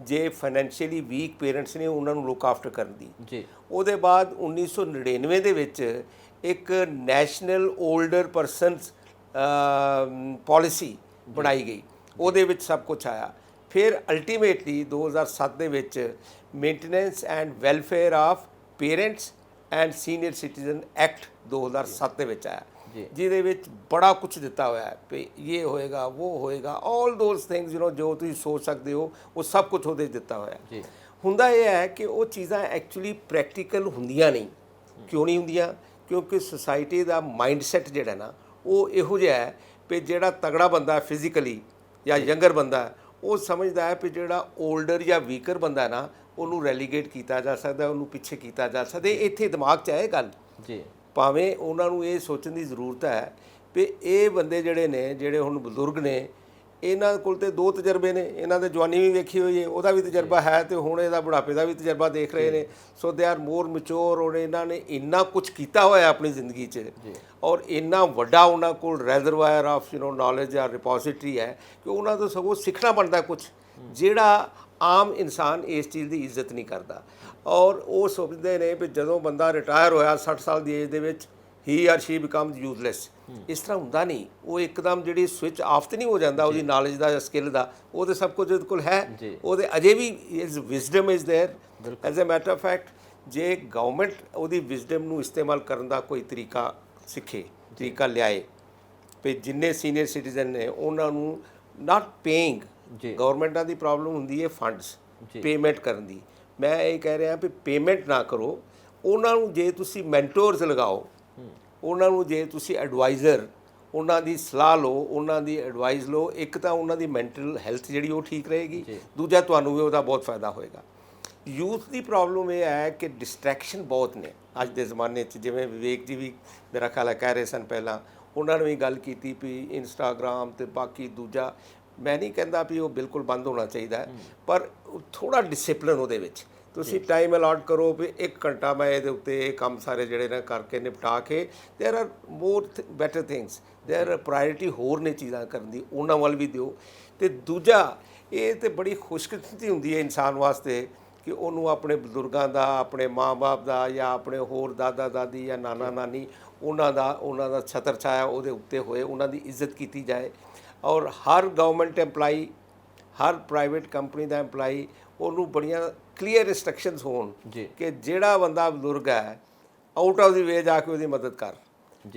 ਜੇ ਫਾਈਨੈਂਸ਼ੀਅਲੀ ਵੀਕ ਪੇਰੈਂਟਸ ਨੇ ਉਹਨਾਂ ਨੂੰ ਲੁੱਕ ਆਫਟਰ ਕਰਨ ਦੀ ਜੀ। ਉਹਦੇ ਬਾਅਦ 1999 ਦੇ ਵਿੱਚ ਇੱਕ ਨੈਸ਼ਨਲ ਓਲਡਰ ਪਰਸਨਸ ਪਾਲਿਸੀ ਬਣਾਈ ਗਈ, ਉਹਦੇ ਵਿੱਚ ਸਭ ਕੁਝ ਆਇਆ। ਫਿਰ ਅਲਟੀਮੇਟਲੀ 2007 ਦੇ ਵਿੱਚ maintenance and welfare of parents and senior citizen act 2007 ਦੇ ਵਿੱਚ ਆਇਆ, ਜਿਹਦੇ ਵਿੱਚ ਬੜਾ ਕੁਝ ਦਿੱਤਾ ਹੋਇਆ ਹੈ ਵੀ ਇਹ ਹੋਏਗਾ, ਉਹ ਹੋਏਗਾ, ਆਲ ਦੋਜ਼ ਥਿੰਗਸ ਜੋ ਤੁਸੀਂ ਸੋਚ ਸਕਦੇ ਹੋ ਉਹ ਸਭ ਕੁਝ ਉਹਦੇ 'ਚ ਦਿੱਤਾ ਹੋਇਆ। ਹੁੰਦਾ ਇਹ ਹੈ ਕਿ ਉਹ ਚੀਜ਼ਾਂ ਐਕਚੁਅਲੀ ਪ੍ਰੈਕਟੀਕਲ ਹੁੰਦੀਆਂ ਨਹੀਂ। ਕਿਉਂ ਨਹੀਂ ਹੁੰਦੀਆਂ? ਕਿਉਂਕਿ ਸੁਸਾਇਟੀ ਦਾ ਮਾਈਂਡਸੈਟ ਜਿਹੜਾ ਨਾ ਉਹ ਇਹੋ ਜਿਹਾ ਹੈ ਵੀ ਜਿਹੜਾ ਤਗੜਾ ਬੰਦਾ ਫਿਜ਼ੀਕਲੀ ਜਾਂ ਯੰਗਰ ਬੰਦਾ ਉਹ ਸਮਝਦਾ ਹੈ ਵੀ ਜਿਹੜਾ ਓਲਡਰ ਜਾਂ ਵੀਕਰ ਬੰਦਾ ਨਾ ਉਹਨੂੰ ਰੈਲੀਗੇਟ ਕੀਤਾ ਜਾ ਸਕਦਾ, ਉਹਨੂੰ ਪਿੱਛੇ ਕੀਤਾ ਜਾ ਸਕਦਾ। ਇੱਥੇ ਦਿਮਾਗ 'ਚ ਹੈ ਇਹ ਗੱਲ ਜੀ। ਭਾਵੇਂ ਉਹਨਾਂ ਨੂੰ ਇਹ ਸੋਚਣ ਦੀ ਜ਼ਰੂਰਤ ਹੈ ਵੀ ਇਹ ਬੰਦੇ ਜਿਹੜੇ ਨੇ, ਜਿਹੜੇ ਹੁਣ ਬਜ਼ੁਰਗ ਨੇ, ਇਹਨਾਂ ਕੋਲ ਤੇ 2 ਤਜਰਬੇ ਨੇ। ਇਹਨਾਂ ਦੇ ਜਵਾਨੀ ਵੀ ਵੇਖੀ ਹੋਈ ਹੈ, ਉਹਦਾ ਵੀ ਤਜਰਬਾ ਹੈ, ਤੇ ਹੁਣ ਇਹਦਾ ਬੁਢਾਪੇ ਦਾ ਵੀ ਤਜਰਬਾ ਦੇਖ ਰਹੇ ਨੇ। ਸੋ ਦੇ ਆਰ ਮੋਰ ਮੈਚੋਰ, ਔਰ ਇਹਨਾਂ ਨੇ ਇੰਨਾ ਕੁਝ ਕੀਤਾ ਹੋਇਆ ਆਪਣੀ ਜ਼ਿੰਦਗੀ 'ਚ, ਔਰ ਇੰਨਾ ਵੱਡਾ ਉਹਨਾਂ ਕੋਲ ਰੈਜ਼ਰਵਾਇਰ ਆਫ ਨੌਲੇਜ ਆ ਰਿਪੋਜ਼ਿਟਰੀ ਹੈ ਕਿ ਉਹਨਾਂ ਤੋਂ ਸਗੋਂ ਸਿੱਖਣਾ ਬਣਦਾ ਕੁਝ, ਜਿਹੜਾ ਆਮ ਇਨਸਾਨ ਇਸ ਚੀਜ਼ ਦੀ ਇੱਜ਼ਤ ਨਹੀਂ ਕਰਦਾ। ਔਰ ਉਹ ਸੋਚਦੇ ਨੇ ਵੀ ਜਦੋਂ ਬੰਦਾ ਰਿਟਾਇਰ ਹੋਇਆ 60 ਸਾਲ ਦੀ ਏਜ ਦੇ ਵਿੱਚ, ਹੀ ਆਰ ਸ਼ੀ ਬਿਕਮਸ ਯੂਜ਼ਲੈਸ। ਇਸ ਤਰ੍ਹਾਂ ਹੁੰਦਾ ਨਹੀਂ। ਉਹ ਇੱਕਦਮ ਜਿਹੜੀ ਸਵਿਚ ਆਫ ਤੇ ਨਹੀਂ ਹੋ ਜਾਂਦਾ ਉਹਦੀ ਨੌਲੇਜ ਦਾ ਜਾਂ ਸਕਿੱਲ ਦਾ, ਉਹ ਤਾਂ ਸਭ ਕੁਝ ਉਹਦੇ ਕੋਲ ਹੈ, ਉਹਦੇ ਅਜੇ ਵੀ is wisdom is there. As a matter of fact, ਜੇ ਗਵਰਨਮੈਂਟ ਉਹਦੀ ਵਿਜ਼ਡਮ ਨੂੰ ਇਸਤੇਮਾਲ ਕਰਨ ਦਾ ਕੋਈ ਤਰੀਕਾ ਸਿੱਖੇ, ਤਰੀਕਾ ਲਿਆਏ ਵੀ ਜਿੰਨੇ ਸੀਨੀਅਰ ਸਿਟੀਜ਼ਨ ਨੇ ਉਹਨਾਂ ਨੂੰ ਨਾਟ ਪੇਇੰਗ, ਗਵਰਨਮੈਂਟਾਂ ਦੀ ਪ੍ਰੋਬਲਮ ਹੁੰਦੀ ਹੈ ਫੰਡਸ ਪੇਮੈਂਟ ਕਰਨ ਦੀ। ਮੈਂ ਇਹ ਕਹਿ ਰਿਹਾ ਵੀ ਪੇਮੈਂਟ ਨਾ ਕਰੋ, ਉਹਨਾਂ ਨੂੰ ਜੇ ਤੁਸੀਂ ਮੈਂਟੋਰਸ ਲਗਾਓ, ਉਹਨਾਂ ਨੂੰ ਜੇ ਤੁਸੀਂ ਐਡਵਾਈਜ਼ਰ, ਉਹਨਾਂ ਦੀ ਸਲਾਹ ਲਓ, ਉਹਨਾਂ ਦੀ ਐਡਵਾਈਸ ਲਓ, ਇੱਕ ਤਾਂ ਉਹਨਾਂ ਦੀ ਮੈਂਟਲ ਹੈਲਥ ਜਿਹੜੀ ਉਹ ਠੀਕ ਰਹੇਗੀ, ਦੂਜਾ ਤੁਹਾਨੂੰ ਵੀ ਉਹਦਾ ਬਹੁਤ ਫਾਇਦਾ ਹੋਏਗਾ। ਯੂਥ ਦੀ ਪ੍ਰੋਬਲਮ ਇਹ ਹੈ ਕਿ ਡਿਸਟਰੈਕਸ਼ਨ ਬਹੁਤ ਨੇ ਅੱਜ ਦੇ ਜ਼ਮਾਨੇ 'ਚ। ਜਿਵੇਂ ਵਿਵੇਕ ਜੀ ਵੀ ਮੇਰਾ ਖਿਆਲ ਹੈ ਕਹਿ ਰਹੇ ਸਨ ਪਹਿਲਾਂ, ਉਹਨਾਂ ਨੇ ਵੀ ਗੱਲ ਕੀਤੀ ਵੀ ਇੰਸਟਾਗ੍ਰਾਮ ਤੇ ਬਾਕੀ ਦੂਜਾ, ਮੈਂ ਨਹੀਂ ਕਹਿੰਦਾ ਵੀ ਉਹ ਬਿਲਕੁਲ ਬੰਦ ਹੋਣਾ ਚਾਹੀਦਾ, ਪਰ ਥੋੜ੍ਹਾ ਡਿਸਿਪਲਿਨ ਉਹਦੇ ਵਿੱਚ ਤੁਸੀਂ ਟਾਈਮ ਅਲਾਟ ਕਰੋ ਵੀ 1 ਘੰਟਾ ਮੈਂ ਇਹਦੇ ਉੱਤੇ ਇਹ ਕੰਮ ਸਾਰੇ ਜਿਹੜੇ ਨੇ ਕਰਕੇ ਨਿਪਟਾ ਕੇ, there are more better things, there are priority ਹੋਰ ਨੇ ਚੀਜ਼ਾਂ ਕਰਨ ਦੀ, ਉਹਨਾਂ ਵੱਲ ਵੀ ਦਿਓ। ਅਤੇ ਦੂਜਾ, ਇਹ ਤਾਂ ਬੜੀ ਖੁਸ਼ਕਿਸਮਤੀ ਹੁੰਦੀ ਹੈ ਇਨਸਾਨ ਵਾਸਤੇ ਕਿ ਉਹਨੂੰ ਆਪਣੇ ਬਜ਼ੁਰਗਾਂ ਦਾ, ਆਪਣੇ ਮਾਂ-ਬਾਪ ਦਾ, ਜਾਂ ਆਪਣੇ ਹੋਰ ਦਾਦਾ ਦਾਦੀ ਜਾਂ ਨਾਨਾ ਨਾਨੀ, ਉਹਨਾਂ ਦਾ ਛਤਰ ਛਾਇਆ ਉਹਦੇ ਉੱਤੇ ਹੋਏ, ਉਹਨਾਂ ਦੀ ਇੱਜ਼ਤ ਕੀਤੀ ਜਾਏ। ਔਰ ਹਰ ਗਵਰਨਮੈਂਟ ਐਮਪਲਾਈ, ਹਰ ਪ੍ਰਾਈਵੇਟ ਕੰਪਨੀ ਦਾ ਐਮਪਲਾਈ, ਉਹਨੂੰ ਬੜੀਆਂ ਕਲੀਅਰ ਇੰਸਟਰਕਸ਼ਨਸ ਹੋਣ ਕਿ ਜਿਹੜਾ ਬੰਦਾ ਬਜ਼ੁਰਗ ਹੈ ਆਊਟ ਆਫ ਦੀ ਵੇ ਜਾ ਕੇ ਉਹਦੀ ਮਦਦ ਕਰ।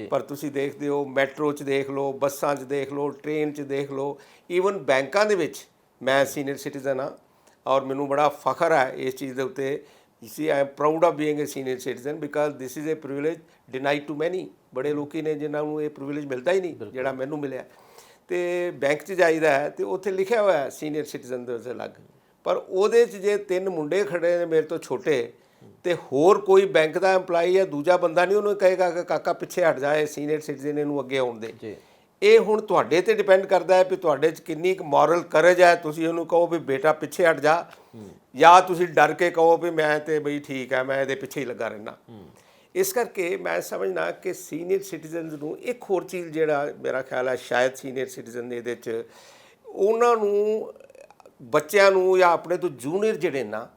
ਪਰ ਤੁਸੀਂ ਦੇਖਦੇ ਹੋ ਮੈਟਰੋ 'ਚ ਦੇਖ ਲਓ, ਬੱਸਾਂ 'ਚ ਦੇਖ ਲਓ, ਟ੍ਰੇਨ 'ਚ ਦੇਖ ਲਓ, ਈਵਨ ਬੈਂਕਾਂ ਦੇ ਵਿੱਚ। ਮੈਂ ਸੀਨੀਅਰ ਸਿਟੀਜ਼ਨ ਹਾਂ ਔਰ ਮੈਨੂੰ ਬੜਾ ਫਖਰ ਹੈ ਇਸ ਚੀਜ਼ ਦੇ ਉੱਤੇ। See I am proud of being a senior citizen because this is a privilege denied to many. ਬੜੇ ਲੋਕੀ ਨੇ ਜਿਨ੍ਹਾਂ ਨੂੰ ਇਹ ਪ੍ਰਿਵਿਲੇਜ ਮਿਲਦਾ ਹੀ ਨਹੀਂ ਜਿਹੜਾ ਮੈਨੂੰ ਮਿਲਿਆ। ਅਤੇ ਬੈਂਕ 'ਚ ਜਾਈਦਾ ਹੈ ਅਤੇ ਉੱਥੇ ਲਿਖਿਆ ਹੋਇਆ ਸੀਨੀਅਰ ਸਿਟੀਜ਼ਨ ਦੇ ਵਿੱਚ ਅਲੱਗ, ਪਰ ਉਹਦੇ 'ਚ ਜੇ 3 ਮੁੰਡੇ ਖੜੇ ਨੇ ਮੇਰੇ ਤੋਂ ਛੋਟੇ, ਅਤੇ ਹੋਰ ਕੋਈ ਬੈਂਕ ਦਾ ਐਮਪਲਾਈ ਜਾਂ ਦੂਜਾ ਬੰਦਾ ਨਹੀਂ ਉਹਨੂੰ ਕਹੇਗਾ ਕਿ ਕਾਕਾ ਪਿੱਛੇ ਹਟ ਜਾਏ, ਸੀਨੀਅਰ ਸਿਟੀਜ਼ਨ ਇਹਨੂੰ ਅੱਗੇ ਆਉਣ ਦੇ। ਇਹ ਹੁਣ ਤੁਹਾਡੇ 'ਤੇ ਡਿਪੈਂਡ ਕਰਦਾ ਹੈ ਵੀ ਤੁਹਾਡੇ 'ਚ ਕਿੰਨੀ ਕੁ ਮੋਰਲ ਕਰੇਜ ਹੈ। ਤੁਸੀਂ ਉਹਨੂੰ ਕਹੋ ਵੀ ਬੇਟਾ ਪਿੱਛੇ ਹਟ ਜਾ, ਜਾਂ ਤੁਸੀਂ ਡਰ ਕੇ ਕਹੋ ਵੀ ਮੈਂ ਤਾਂ ਬਈ ਠੀਕ ਹੈ, ਮੈਂ ਇਹਦੇ ਪਿੱਛੇ ਹੀ ਲੱਗਾ ਰਹਿਣਾ। ਇਸ ਕਰਕੇ ਮੈਂ ਸਮਝਦਾ ਕਿ ਸੀਨੀਅਰ ਸਿਟੀਜ਼ਨਸ ਨੂੰ ਇੱਕ ਹੋਰ ਚੀਜ਼, ਜਿਹੜਾ ਮੇਰਾ ਖਿਆਲ ਹੈ ਸ਼ਾਇਦ ਸੀਨੀਅਰ ਸਿਟੀਜ਼ਨ ਇਹਦੇ 'ਚ, ਉਹਨਾਂ ਨੂੰ ਬੱਚਿਆਂ ਨੂੰ ਜਾਂ ਆਪਣੇ ਤੋਂ ਜੂਨੀਅਰ ਜਿਹੜੇ ਨਾ,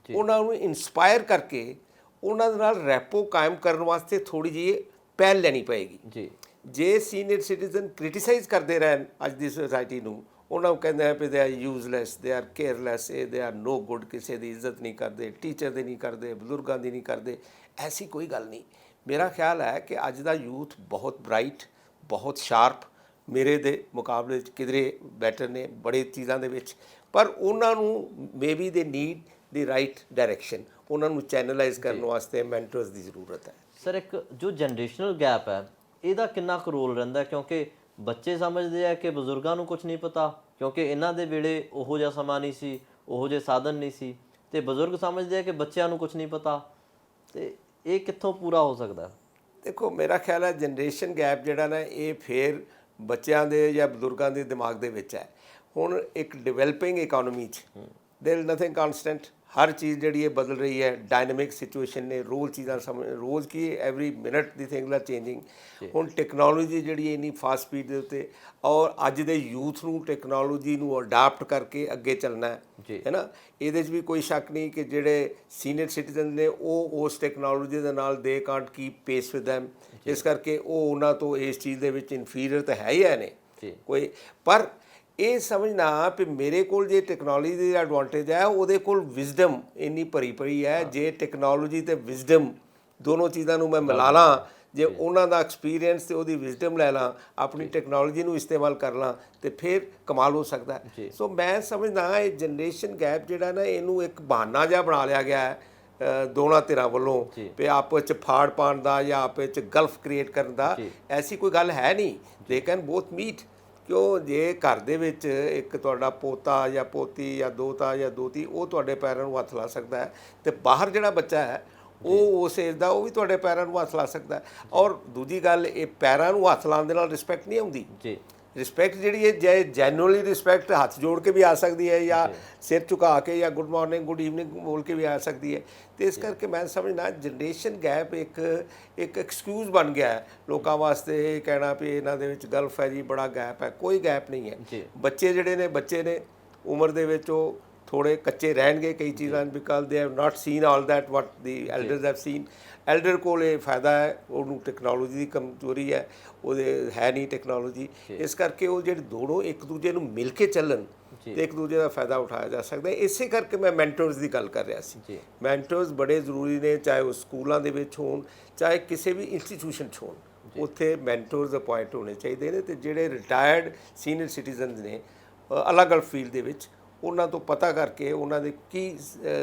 ਉਹਨਾਂ ਨੂੰ ਇੰਸਪਾਇਰ ਕਰਕੇ ਉਹਨਾਂ ਦੇ ਨਾਲ ਰੈਪੋ ਕਾਇਮ ਕਰਨ ਵਾਸਤੇ ਥੋੜ੍ਹੀ ਜਿਹੀ ਪਹਿਲ ਲੈਣੀ ਪਏਗੀ। ਜੇ ਸੀਨੀਅਰ ਸਿਟੀਜ਼ਨ ਕ੍ਰਿਟੀਸਾਈਜ਼ ਕਰਦੇ ਰਹਿਣ ਅੱਜ ਦੀ ਸੋਸਾਇਟੀ ਨੂੰ, ਉਹਨਾਂ ਨੂੰ ਕਹਿੰਦੇ ਆ ਵੀ they are useless, they are careless, they are no good, ਕਿਸੇ ਦੀ ਇੱਜ਼ਤ ਨਹੀਂ ਕਰਦੇ, ਟੀਚਰ ਦੀ ਨਹੀਂ ਕਰਦੇ, ਬਜ਼ੁਰਗਾਂ ਦੀ ਨਹੀਂ ਕਰਦੇ, ਐਸੀ ਕੋਈ ਗੱਲ ਨਹੀਂ। ਮੇਰਾ ਖਿਆਲ ਹੈ ਕਿ ਅੱਜ ਦਾ ਯੂਥ ਬਹੁਤ ਬ੍ਰਾਈਟ, ਬਹੁਤ ਸ਼ਾਰਪ, ਮੇਰੇ ਦੇ ਮੁਕਾਬਲੇ 'ਚ ਕਿਧਰੇ ਬੈਟਰ ਨੇ ਬੜੇ ਚੀਜ਼ਾਂ ਦੇ ਵਿੱਚ, ਪਰ ਉਹਨਾਂ ਨੂੰ ਮੇਬੀ ਦੇ ਨੀਡ ਦੀ ਰਾਈਟ ਡਾਇਰੈਕਸ਼ਨ, ਉਹਨਾਂ ਨੂੰ ਚੈਨਲਾਈਜ਼ ਕਰਨ ਵਾਸਤੇ ਮੈਂਟਰਸ ਦੀ ਜ਼ਰੂਰਤ ਹੈ। ਸਰ ਇੱਕ ਜੋ ਜਨਰੇਸ਼ਨਲ ਗੈਪ ਹੈ ਇਹਦਾ ਕਿੰਨਾ ਕੁ ਰੋਲ ਰਹਿੰਦਾ, ਕਿਉਂਕਿ ਬੱਚੇ ਸਮਝਦੇ ਆ ਕਿ ਬਜ਼ੁਰਗਾਂ ਨੂੰ ਕੁਝ ਨਹੀਂ ਪਤਾ, ਕਿਉਂਕਿ ਇਹਨਾਂ ਦੇ ਵੇਲੇ ਉਹੋ ਜਿਹਾ ਸਮਾਂ ਨਹੀਂ ਸੀ, ਉਹੋ ਜਿਹੇ ਸਾਧਨ ਨਹੀਂ ਸੀ, ਤੇ ਬਜ਼ੁਰਗ ਸਮਝਦੇ ਆ ਕਿ ਬੱਚਿਆਂ ਨੂੰ ਕੁਝ ਨਹੀਂ ਪਤਾ, ਤੇ ਇਹ ਕਿੱਥੋਂ ਪੂਰਾ ਹੋ ਸਕਦਾ? ਦੇਖੋ ਮੇਰਾ ਖਿਆਲ ਹੈ ਜਨਰੇਸ਼ਨ ਗੈਪ ਜਿਹੜਾ ਨਾ ਇਹ ਫੇਰ ਬੱਚਿਆਂ ਦੇ ਜਾਂ ਬਜ਼ੁਰਗਾਂ ਦੇ ਦਿਮਾਗ ਦੇ ਵਿੱਚ ਹੈ। ਹੁਣ ਇੱਕ ਡਿਵੈਲਪਿੰਗ ਇਕਨੋਮੀ 'ਚ ਦੇयर इज ਨਥਿੰਗ ਕਾਂਸਟੈਂਟ, ਹਰ ਚੀਜ਼ ਜਿਹੜੀ ਹੈ ਬਦਲ ਰਹੀ ਹੈ, ਡਾਇਨਾਮਿਕ ਸਿਚੁਏਸ਼ਨ ਨੇ, ਰੋਜ਼ ਚੀਜ਼ਾਂ ਰੋਜ਼ ਕੀ every minute the things are changing. ਹੁਣ ਟੈਕਨੋਲੋਜੀ ਜਿਹੜੀ ਹੈ ਇੰਨੀ ਫਾਸਟ ਸਪੀਡ ਦੇ ਉੱਤੇ, ਔਰ ਅੱਜ ਦੇ ਯੂਥ ਨੂੰ ਟੈਕਨੋਲੋਜੀ ਨੂੰ ਅਡਾਪਟ ਕਰਕੇ ਅੱਗੇ ਚੱਲਣਾ ਹੈ ਨਾ। ਇਹਦੇ 'ਚ ਵੀ ਕੋਈ ਸ਼ੱਕ ਨਹੀਂ ਕਿ ਜਿਹੜੇ ਸੀਨੀਅਰ ਸਿਟੀਜ਼ਨ ਨੇ ਉਹ ਉਸ ਟੈਕਨੋਲੋਜੀ ਦੇ ਨਾਲ ਦੇ ਕਾਂਟ ਕੀਪ ਪੇਸ ਵਿਦ ਦੈਮ, ਇਸ ਕਰਕੇ ਉਹ ਉਹਨਾਂ ਤੋਂ ਇਸ ਚੀਜ਼ ਦੇ ਵਿੱਚ ਇਨਫੀਰੀਅਰ ਤਾਂ ਹੈ ਹੀ ਹੈ ਨੇ ਕੋਈ, ਪਰ ਇਹ ਸਮਝਣਾ ਵੀ ਮੇਰੇ ਕੋਲ ਜੇ ਟੈਕਨੋਲੋਜੀ ਦੀ ਐਡਵਾਂਟੇਜ ਹੈ, ਉਹਦੇ ਕੋਲ ਵਿਜ਼ਡਮ ਇੰਨੀ ਭਰੀ ਪਈ ਹੈ। ਜੇ ਟੈਕਨੋਲੋਜੀ ਤੇ ਵਿਜ਼ਡਮ ਦੋਨੋਂ ਚੀਜ਼ਾਂ ਨੂੰ ਮੈਂ ਮਿਲਾ ਲਾਂ, ਜੇ ਉਹਨਾਂ ਦਾ ਐਕਸਪੀਰੀਅੰਸ ਤੇ ਉਹਦੀ ਵਿਜ਼ਡਮ ਲੈ ਲਾਂ, ਆਪਣੀ ਟੈਕਨੋਲੋਜੀ ਨੂੰ ਇਸਤੇਮਾਲ ਕਰ ਲਾਂ, ਤੇ ਫਿਰ ਕਮਾਲ ਹੋ ਸਕਦਾ ਹੈ। ਸੋ ਮੈਂ ਸਮਝਦਾ ਇਹ ਜਨਰੇਸ਼ਨ ਗੈਪ ਜਿਹੜਾ ਨਾ, ਇਹਨੂੰ ਇੱਕ ਬਹਾਨਾ ਜਿਹਾ ਬਣਾ ਲਿਆ ਗਿਆ ਹੈ ਦੋਨਾਂ ਧਿਰਾਂ ਵੱਲੋਂ, ਵੀ ਆਪਸ 'ਚ ਫਾੜ ਪਾਉਣ ਦਾ ਜਾਂ ਆਪਸ 'ਚ ਗਲਫ ਕ੍ਰੀਏਟ ਕਰਨ ਦਾ। ਐਸੀ ਕੋਈ ਗੱਲ ਹੈ ਨਹੀਂ, ਦੇ ਕੈਨ ਬੋਥ ਮੀਟ। ਕਿਉਂ ਜੇ ਘਰ ਦੇ ਵਿੱਚ ਇੱਕ ਤੁਹਾਡਾ ਪੋਤਾ ਜਾਂ ਪੋਤੀ ਜਾਂ ਦੋਤਾ ਜਾਂ ਦੋਤੀ ਉਹ ਤੁਹਾਡੇ ਪੈਰਾਂ ਨੂੰ ਹੱਥ ਲਾ ਸਕਦਾ ਹੈ, ਤੇ ਬਾਹਰ ਜਿਹੜਾ ਬੱਚਾ ਹੈ ਉਹ ਉਸ ਏਜ ਦਾ ਉਹ ਵੀ ਤੁਹਾਡੇ ਪੈਰਾਂ ਨੂੰ ਹੱਥ ਲਾ ਸਕਦਾ ਹੈ। ਔਰ ਦੂਜੀ ਗੱਲ, ਇਹ ਪੈਰਾਂ ਨੂੰ ਹੱਥ ਲਾਉਣ ਦੇ ਨਾਲ ਰਿਸਪੈਕਟ ਨਹੀਂ ਆਉਂਦੀ ਜੀ। ਰਿਸਪੈਕਟ ਜਿਹੜੀ ਹੈ ਜੇ ਜੈਨੂਅਲੀ ਰਿਸਪੈਕਟ ਹੱਥ ਜੋੜ ਕੇ ਵੀ ਆ ਸਕਦੀ ਹੈ, ਜਾਂ ਸਿਰ ਝੁਕਾ ਕੇ ਜਾਂ ਗੁੱਡ ਮਾਰਨਿੰਗ ਗੁੱਡ ਈਵਨਿੰਗ ਬੋਲ ਕੇ ਵੀ ਆ ਸਕਦੀ ਹੈ। ਤੇ ਇਸ ਕਰਕੇ ਮੈਂ ਸਮਝਦਾ ਜਨਰੇਸ਼ਨ ਗੈਪ ਇੱਕ ਐਕਸਕਿਊਜ਼ ਬਣ ਗਿਆ ਹੈ ਲੋਕਾਂ ਵਾਸਤੇ ਇਹ ਕਹਿਣਾ ਵੀ ਇਹਨਾਂ ਦੇ ਵਿੱਚ ਗਲਫ ਹੈ ਜੀ, ਬੜਾ ਗੈਪ ਹੈ। ਕੋਈ ਗੈਪ ਨਹੀਂ ਹੈ। ਬੱਚੇ ਜਿਹੜੇ ਨੇ ਬੱਚੇ ਨੇ, ਉਮਰ ਦੇ ਵਿੱਚ ਉਹ ਥੋੜ੍ਹੇ ਕੱਚੇ ਰਹਿਣਗੇ ਕਈ ਚੀਜ਼ਾਂ, because they have not scene all that what the elders have seen. Elder ਕੋਲ ਇਹ ਫਾਇਦਾ ਹੈ, ਉਹਨੂੰ ਟੈਕਨੋਲੋਜੀ ਦੀ ਕਮਜ਼ੋਰੀ ਹੈ, ਉਹਦੇ ਹੈ ਨਹੀਂ ਟੈਕਨੋਲੋਜੀ, ਇਸ ਕਰਕੇ ਉਹ ਜਿਹੜੇ ਦੋਨੋਂ ਇੱਕ ਦੂਜੇ ਨੂੰ ਮਿਲ ਕੇ ਚੱਲਣ ਤੇ ਇੱਕ ਦੂਜੇ ਦਾ ਫਾਇਦਾ ਉਠਾਇਆ ਜਾ ਸਕਦਾ ਹੈ। ਇਸੇ ਕਰਕੇ ਮੈਂ ਮੈਂਟਰਸ ਦੀ ਗੱਲ ਕਰ ਰਿਹਾ ਸੀ। ਮੈਂਟਰਸ ਬੜੇ ਜ਼ਰੂਰੀ ਨੇ, ਚਾਹੇ ਉਹ ਸਕੂਲਾਂ ਦੇ ਵਿੱਚ ਹੋਣ, ਚਾਹੇ ਕਿਸੇ ਵੀ ਇੰਸਟੀਟਿਊਸ਼ਨ 'ਚ ਹੋਣ, ਉੱਥੇ ਮੈਂਟਰਸ ਅਪਾਇੰਟ ਹੋਣੇ ਚਾਹੀਦੇ ਨੇ। ਤੇ ਜਿਹੜੇ ਰਿਟਾਇਰਡ ਸੀਨੀਅਰ ਸਿਟੀਜ਼ਨਸ ਨੇ ਅਲੱਗ-ਅਲੱਗ ਫੀਲਡ ਦੇ ਵਿੱਚ, ਉਹਨਾਂ ਤੋਂ ਪਤਾ ਕਰਕੇ ਉਹਨਾਂ ਦੇ ਕੀ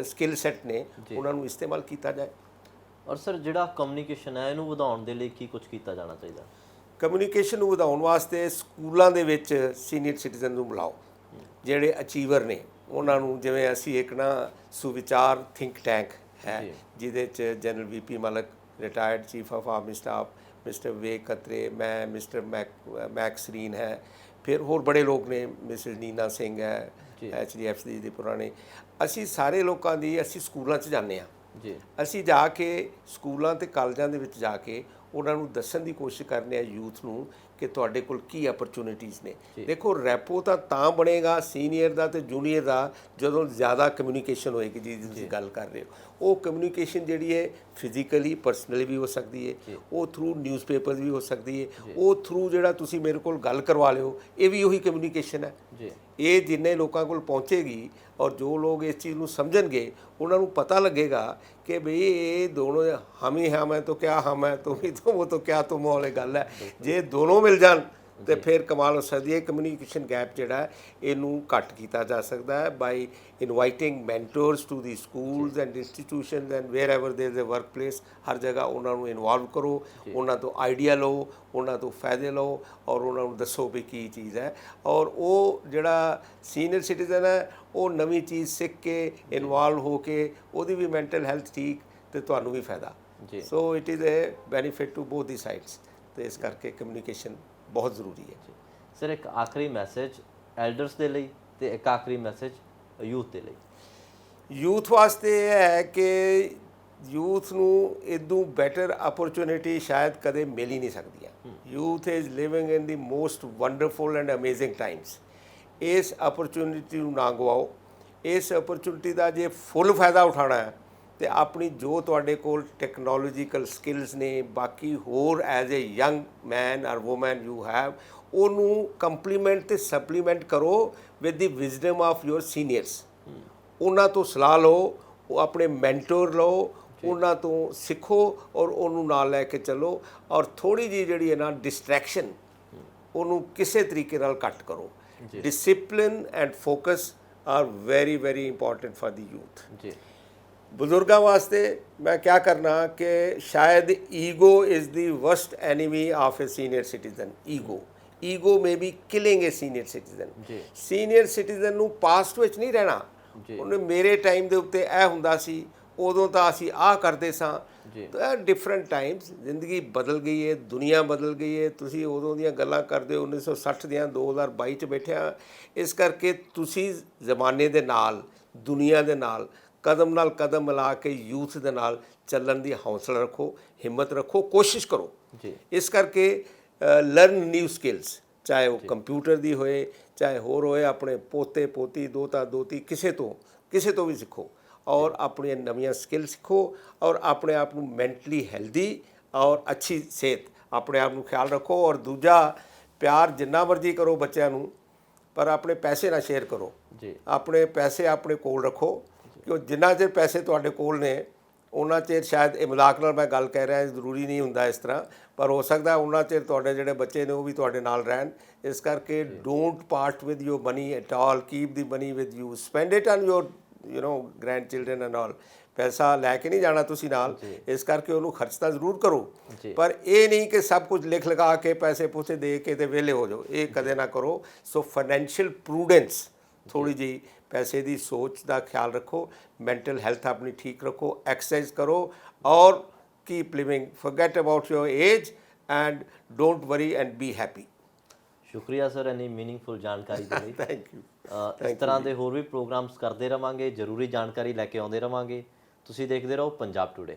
ਸਕਿੱਲ ਸੈੱਟ ਨੇ, ਉਹਨਾਂ ਨੂੰ ਇਸਤੇਮਾਲ ਕੀਤਾ ਜਾਏ। ਔਰ ਸਰ ਜਿਹੜਾ ਕਮਿਊਨੀਕੇਸ਼ਨ ਹੈ ਇਹਨੂੰ ਵਧਾਉਣ ਦੇ ਲਈ ਕੀ ਕੁਝ ਕੀਤਾ ਜਾਣਾ ਚਾਹੀਦਾ? ਕਮਿਊਨੀਕੇਸ਼ਨ ਨੂੰ ਵਧਾਉਣ ਵਾਸਤੇ ਸਕੂਲਾਂ ਦੇ ਵਿੱਚ ਸੀਨੀਅਰ ਸਿਟੀਜ਼ਨ ਨੂੰ ਬੁਲਾਓ, ਜਿਹੜੇ ਅਚੀਵਰ ਨੇ ਉਹਨਾਂ ਨੂੰ। ਜਿਵੇਂ ਅਸੀਂ ਇੱਕ ਨਾ ਸੁਵਿਚਾਰ ਥਿੰਕ ਟੈਂਕ ਹੈ, ਜਿਹਦੇ 'ਚ general VP Malik, retired chief of army staff mister Vivek Katre, ਮੈਂ, ਮਿਸਟਰ ਮੈਕਸਰੀਨ ਹੈ, ਫਿਰ ਹੋਰ ਬੜੇ ਲੋਕ ਨੇ, ਮਿਸਿਸ ਨੀਨਾ ਸਿੰਘ ਹੈ HDFC ਦੇ ਪੁਰਾਣੇ। ਅਸੀਂ ਸਾਰੇ ਲੋਕਾਂ ਦੀ ਅਸੀਂ ਸਕੂਲਾਂ 'ਚ ਜਾਂਦੇ ਹਾਂ ਅਸੀਂ ਜਾ ਕੇ ਸਕੂਲਾਂ ਤੇ ਕਾਲਜਾਂ ਦੇ ਵਿੱਚ ਜਾ ਕੇ ਉਹਨਾਂ ਨੂੰ ਦੱਸਣ ਦੀ ਕੋਸ਼ਿਸ਼ ਕਰਨੇ ਆ ਯੂਥ ਨੂੰ ਕਿ ਤੁਹਾਡੇ ਕੋਲ ਕੀ ਅਪਰਚੂਨਿਟੀਜ਼ ਨੇ। ਦੇਖੋ ਰੈਪੋ ਤਾਂ ਬਣੇਗਾ ਸੀਨੀਅਰ ਦਾ ਤੇ ਜੂਨੀਅਰ ਦਾ ਜਦੋਂ ਜ਼ਿਆਦਾ ਕਮਿਊਨੀਕੇਸ਼ਨ ਹੋਏਗੀ, ਜਿਹਦੀ ਤੁਸੀਂ ਗੱਲ ਕਰ ਰਹੇ ਹੋ। ਉਹ ਕਮਿਊਨੀਕੇਸ਼ਨ ਜਿਹੜੀ ਹੈ ਫਿਜ਼ੀਕਲੀ ਪਰਸਨਲੀ ਵੀ ਹੋ ਸਕਦੀ ਹੈ, ਉਹ ਥਰੂ ਨਿਊਜ਼ਪੇਪਰਸ ਵੀ ਹੋ ਸਕਦੀ ਹੈ, ਉਹ ਥਰੂ ਜਿਹੜਾ ਤੁਸੀਂ ਮੇਰੇ ਕੋਲ ਗੱਲ ਕਰਵਾ ਲਿਓ, ਇਹ ਵੀ ਉਹੀ ਕਮਿਊਨੀਕੇਸ਼ਨ ਹੈ। ਇਹ ਜਿੰਨੇ ਲੋਕਾਂ ਕੋਲ ਪਹੁੰਚੇਗੀ ਔਰ ਜੋ ਲੋਕ ਇਸ ਚੀਜ਼ ਨੂੰ ਸਮਝਣਗੇ, ਉਹਨਾਂ ਨੂੰ ਪਤਾ ਲੱਗੇਗਾ ਕਿ ਭਈ ਇਹ ਦੋਨੋਂ ਹਮ ਹੀ ਹਮ ਹੈ तो क्या हम है, तुम ही तो वो तो क्या तुम वाली ਗੱਲ ਹੈ। ਜੇ ਦੋਨੋਂ ਮਿਲ ਜਾਣ ਤੇ ਫਿਰ ਕਮਾਲ ਹੋ ਸਕਦੀ ਹੈ। ਕਮਿਊਨੀਕੇਸ਼ਨ ਗੈਪ ਜਿਹੜਾ ਇਹਨੂੰ ਘੱਟ ਕੀਤਾ ਜਾ ਸਕਦਾ ਹੈ by inviting mentors to the schools and institutions and wherever there is a work place. ਹਰ ਜਗ੍ਹਾ ਉਹਨਾਂ ਨੂੰ ਇਨਵੋਲਵ ਕਰੋ, ਉਹਨਾਂ ਤੋਂ ਆਈਡੀਆ ਲਓ, ਉਹਨਾਂ ਤੋਂ ਫਾਇਦੇ ਲਓ ਔਰ ਉਹਨਾਂ ਨੂੰ ਦੱਸੋ ਵੀ ਕੀ ਚੀਜ਼ ਹੈ। ਔਰ ਉਹ ਜਿਹੜਾ ਸੀਨੀਅਰ ਸਿਟੀਜ਼ਨ ਹੈ ਉਹ ਨਵੀਂ ਚੀਜ਼ ਸਿੱਖ ਕੇ ਇਨਵੋਲਵ ਹੋ ਕੇ ਉਹਦੀ ਵੀ ਮੈਂਟਲ ਹੈਲਥ ਠੀਕ ਤੇ ਤੁਹਾਨੂੰ ਵੀ ਫਾਇਦਾ। So it is a benefit to both the sides. ਤੇ ਇਸ ਕਰਕੇ ਕਮਿਊਨੀਕੇਸ਼ਨ ਬਹੁਤ ਜ਼ਰੂਰੀ ਹੈ। ਸਰ ਇੱਕ ਆਖਰੀ ਮੈਸੇਜ ਐਲਡਰਸ ਦੇ ਲਈ ਤੇ ਇੱਕ ਆਖਰੀ ਮੈਸੇਜ ਯੂਥ ਦੇ ਲਈ। ਯੂਥ ਵਾਸਤੇ ਇਹ ਹੈ ਕਿ ਯੂਥ ਨੂੰ ਇਦੋਂ ਬੈਟਰ ਅਪਰਚੂਨਿਟੀ ਸ਼ਾਇਦ ਕਦੇ ਮਿਲ ਹੀ ਨਹੀਂ ਸਕਦੀਆਂ। Youth is living in the most wonderful and amazing Times. ਇਸ ਅਪਰਚੂਨਿਟੀ ਨੂੰ ਨਾ ਗਵਾਓ। ਇਸ ਅਪਰਚੂਨਿਟੀ ਦਾ ਜੇ ਫੁੱਲ ਫਾਇਦਾ ਉਠਾਉਣਾ ਹੈ ਤੇ ਆਪਣੀ ਜੋ ਤੁਹਾਡੇ ਕੋਲ ਟੈਕਨੋਲੋਜੀਕਲ ਸਕਿੱਲਸ ਨੇ, ਬਾਕੀ ਹੋਰ ਐਜ਼ ਏ ਯੰਗ ਮੈਨ ਔਰ ਵੂਮੈਨ ਯੂ ਹੈਵ, ਉਹਨੂੰ ਕੰਪਲੀਮੈਂਟ ਤੇ ਸਪਲੀਮੈਂਟ ਕਰੋ with the wisdom of your seniors. ਉਹਨਾਂ ਤੋਂ ਸਲਾਹ ਲਓ, ਉਹ ਆਪਣੇ ਮੈਂਟਰ ਲਓ, ਉਹਨਾਂ ਤੋਂ ਸਿੱਖੋ ਔਰ ਉਹਨੂੰ ਨਾਲ ਲੈ ਕੇ ਚੱਲੋ ਔਰ ਥੋੜੀ ਜਿਹੀ ਜਿਹੜੀ ਹੈ ਨਾ ਡਿਸਟਰੈਕਸ਼ਨ ਉਹਨੂੰ ਕਿਸੇ ਤਰੀਕੇ ਨਾਲ ਘੱਟ ਕਰੋ। Discipline and focus are very very important for the youth. ਜੀ ਬਜ਼ੁਰਗਾਂ ਵਾਸਤੇ ਮੈਂ ਕਿਆ ਕਰਨਾ ਕਿ ਸ਼ਾਇਦ ego is the worst enemy of a senior citizen. Ego may be killing a senior citizen. Senior citizen ਨੂੰ ਪਾਸਟ ਵਿੱਚ ਨਹੀਂ ਰਹਿਣਾ। ਉਹਨੇ ਮੇਰੇ ਟਾਈਮ ਦੇ ਉੱਤੇ ਇਹ ਹੁੰਦਾ ਸੀ, ਉਦੋਂ ਤਾਂ ਅਸੀਂ ਆਹ ਕਰਦੇ ਸਾਂ। ਡਿਫਰੈਂਟ ਟਾਈਮਸ, ਜ਼ਿੰਦਗੀ ਬਦਲ ਗਈ ਹੈ, ਦੁਨੀਆ ਬਦਲ ਗਈ ਹੈ। ਤੁਸੀਂ ਉਦੋਂ ਦੀਆਂ ਗੱਲਾਂ ਕਰਦੇ ਹੋ 1960 ਦੀਆਂ, 2022 'ਚ ਬੈਠਿਆ। ਇਸ ਕਰਕੇ ਤੁਸੀਂ ਜ਼ਮਾਨੇ ਦੇ ਨਾਲ, ਦੁਨੀਆ ਦੇ ਨਾਲ ਕਦਮ ਨਾਲ ਕਦਮ ਮਿਲਾ ਕੇ ਯੂਥ ਦੇ ਨਾਲ ਚੱਲਣ ਦੀ ਹੌਸਲਾ ਰੱਖੋ, ਹਿੰਮਤ ਰੱਖੋ, ਕੋਸ਼ਿਸ਼ ਕਰੋ। ਇਸ ਕਰਕੇ ਲਰਨ ਨਿਊ ਸਕਿੱਲਸ, ਚਾਹੇ ਉਹ ਕੰਪਿਊਟਰ ਦੀ ਹੋਏ, ਚਾਹੇ ਹੋਰ ਹੋਏ, ਆਪਣੇ ਪੋਤੇ ਪੋਤੀ, ਦੋਤਾ ਦੋਤੀ, ਕਿਸੇ ਤੋਂ ਵੀ ਸਿੱਖੋ ਔਰ ਆਪਣੀਆਂ ਨਵੀਆਂ ਸਕਿੱਲ ਸਿੱਖੋ ਔਰ ਆਪਣੇ ਆਪ ਨੂੰ ਮੈਂਟਲੀ ਹੈਲਦੀ ਔਰ ਅੱਛੀ ਸਿਹਤ, ਆਪਣੇ ਆਪ ਨੂੰ ਖਿਆਲ ਰੱਖੋ। ਔਰ ਦੂਜਾ, ਪਿਆਰ ਜਿੰਨਾ ਮਰਜ਼ੀ ਕਰੋ ਬੱਚਿਆਂ ਨੂੰ, ਪਰ ਆਪਣੇ ਪੈਸੇ ਨਾ ਸ਼ੇਅਰ ਕਰੋ। ਆਪਣੇ ਪੈਸੇ ਆਪਣੇ ਕੋਲ ਰੱਖੋ, ਕਿ ਜਿੰਨਾ ਚਿਰ ਪੈਸੇ ਤੁਹਾਡੇ ਕੋਲ ਨੇ ਉਹਨਾਂ ਚਿਰ, ਸ਼ਾਇਦ ਇਹ ਮਜ਼ਾਕ ਨਾਲ ਮੈਂ ਗੱਲ ਕਹਿ ਰਿਹਾ, ਜ਼ਰੂਰੀ ਨਹੀਂ ਹੁੰਦਾ ਇਸ ਤਰ੍ਹਾਂ, ਪਰ ਹੋ ਸਕਦਾ ਉਹਨਾਂ ਚਿਰ ਤੁਹਾਡੇ ਜਿਹੜੇ ਬੱਚੇ ਨੇ ਉਹ ਵੀ ਤੁਹਾਡੇ ਨਾਲ ਰਹਿਣ। ਇਸ ਕਰਕੇ don't part with your money at all, keep the money with you, spend it on your grand children and all. ਪੈਸਾ ਲੈ ਕੇ ਨਹੀਂ ਜਾਣਾ ਤੁਸੀਂ ਨਾਲ, ਇਸ ਕਰਕੇ ਉਹਨੂੰ ਖਰਚ ਤਾਂ ਜ਼ਰੂਰ ਕਰੋ, ਪਰ ਇਹ ਨਹੀਂ ਕਿ ਸਭ ਕੁਝ ਲਿਖ ਲਗਾ ਕੇ ਪੈਸੇ ਪੂਸੇ ਦੇ ਕੇ ਤੇ ਵਿਹਲੇ ਹੋ ਜਾਓ, ਇਹ ਕਦੇ ਨਾ ਕਰੋ। ਸੋ ਫਾਈਨੈਂਸ਼ੀਅਲ ਪ੍ਰੂਡੈਂਸ, ਥੋੜ੍ਹੀ ਜਿਹੀ ਪੈਸੇ ਦੀ ਸੋਚ ਦਾ ਖਿਆਲ ਰੱਖੋ, ਮੈਂਟਲ ਹੈਲਥ ਆਪਣੀ ਠੀਕ ਰੱਖੋ, ਐਕਸਰਸਾਈਜ਼ ਕਰੋ ਔਰ keep living, forget about your age and don't worry and be happy. ਸ਼ੁਕਰੀਆ ਸਰ ਇੰਨੀ ਮੀਨਿੰਗਫੁਲ ਜਾਣਕਾਰੀ ਦੇ ਲਈ। Thank you. ਇਸ ਤਰ੍ਹਾਂ ਦੇ ਹੋਰ ਵੀ ਪ੍ਰੋਗਰਾਮਸ ਕਰਦੇ ਰਵਾਂਗੇ, ਜ਼ਰੂਰੀ ਜਾਣਕਾਰੀ ਲੈ ਕੇ ਆਉਂਦੇ ਰਵਾਂਗੇ। ਤੁਸੀਂ ਦੇਖਦੇ ਰਹੋ ਪੰਜਾਬ ਟੂਡੇ।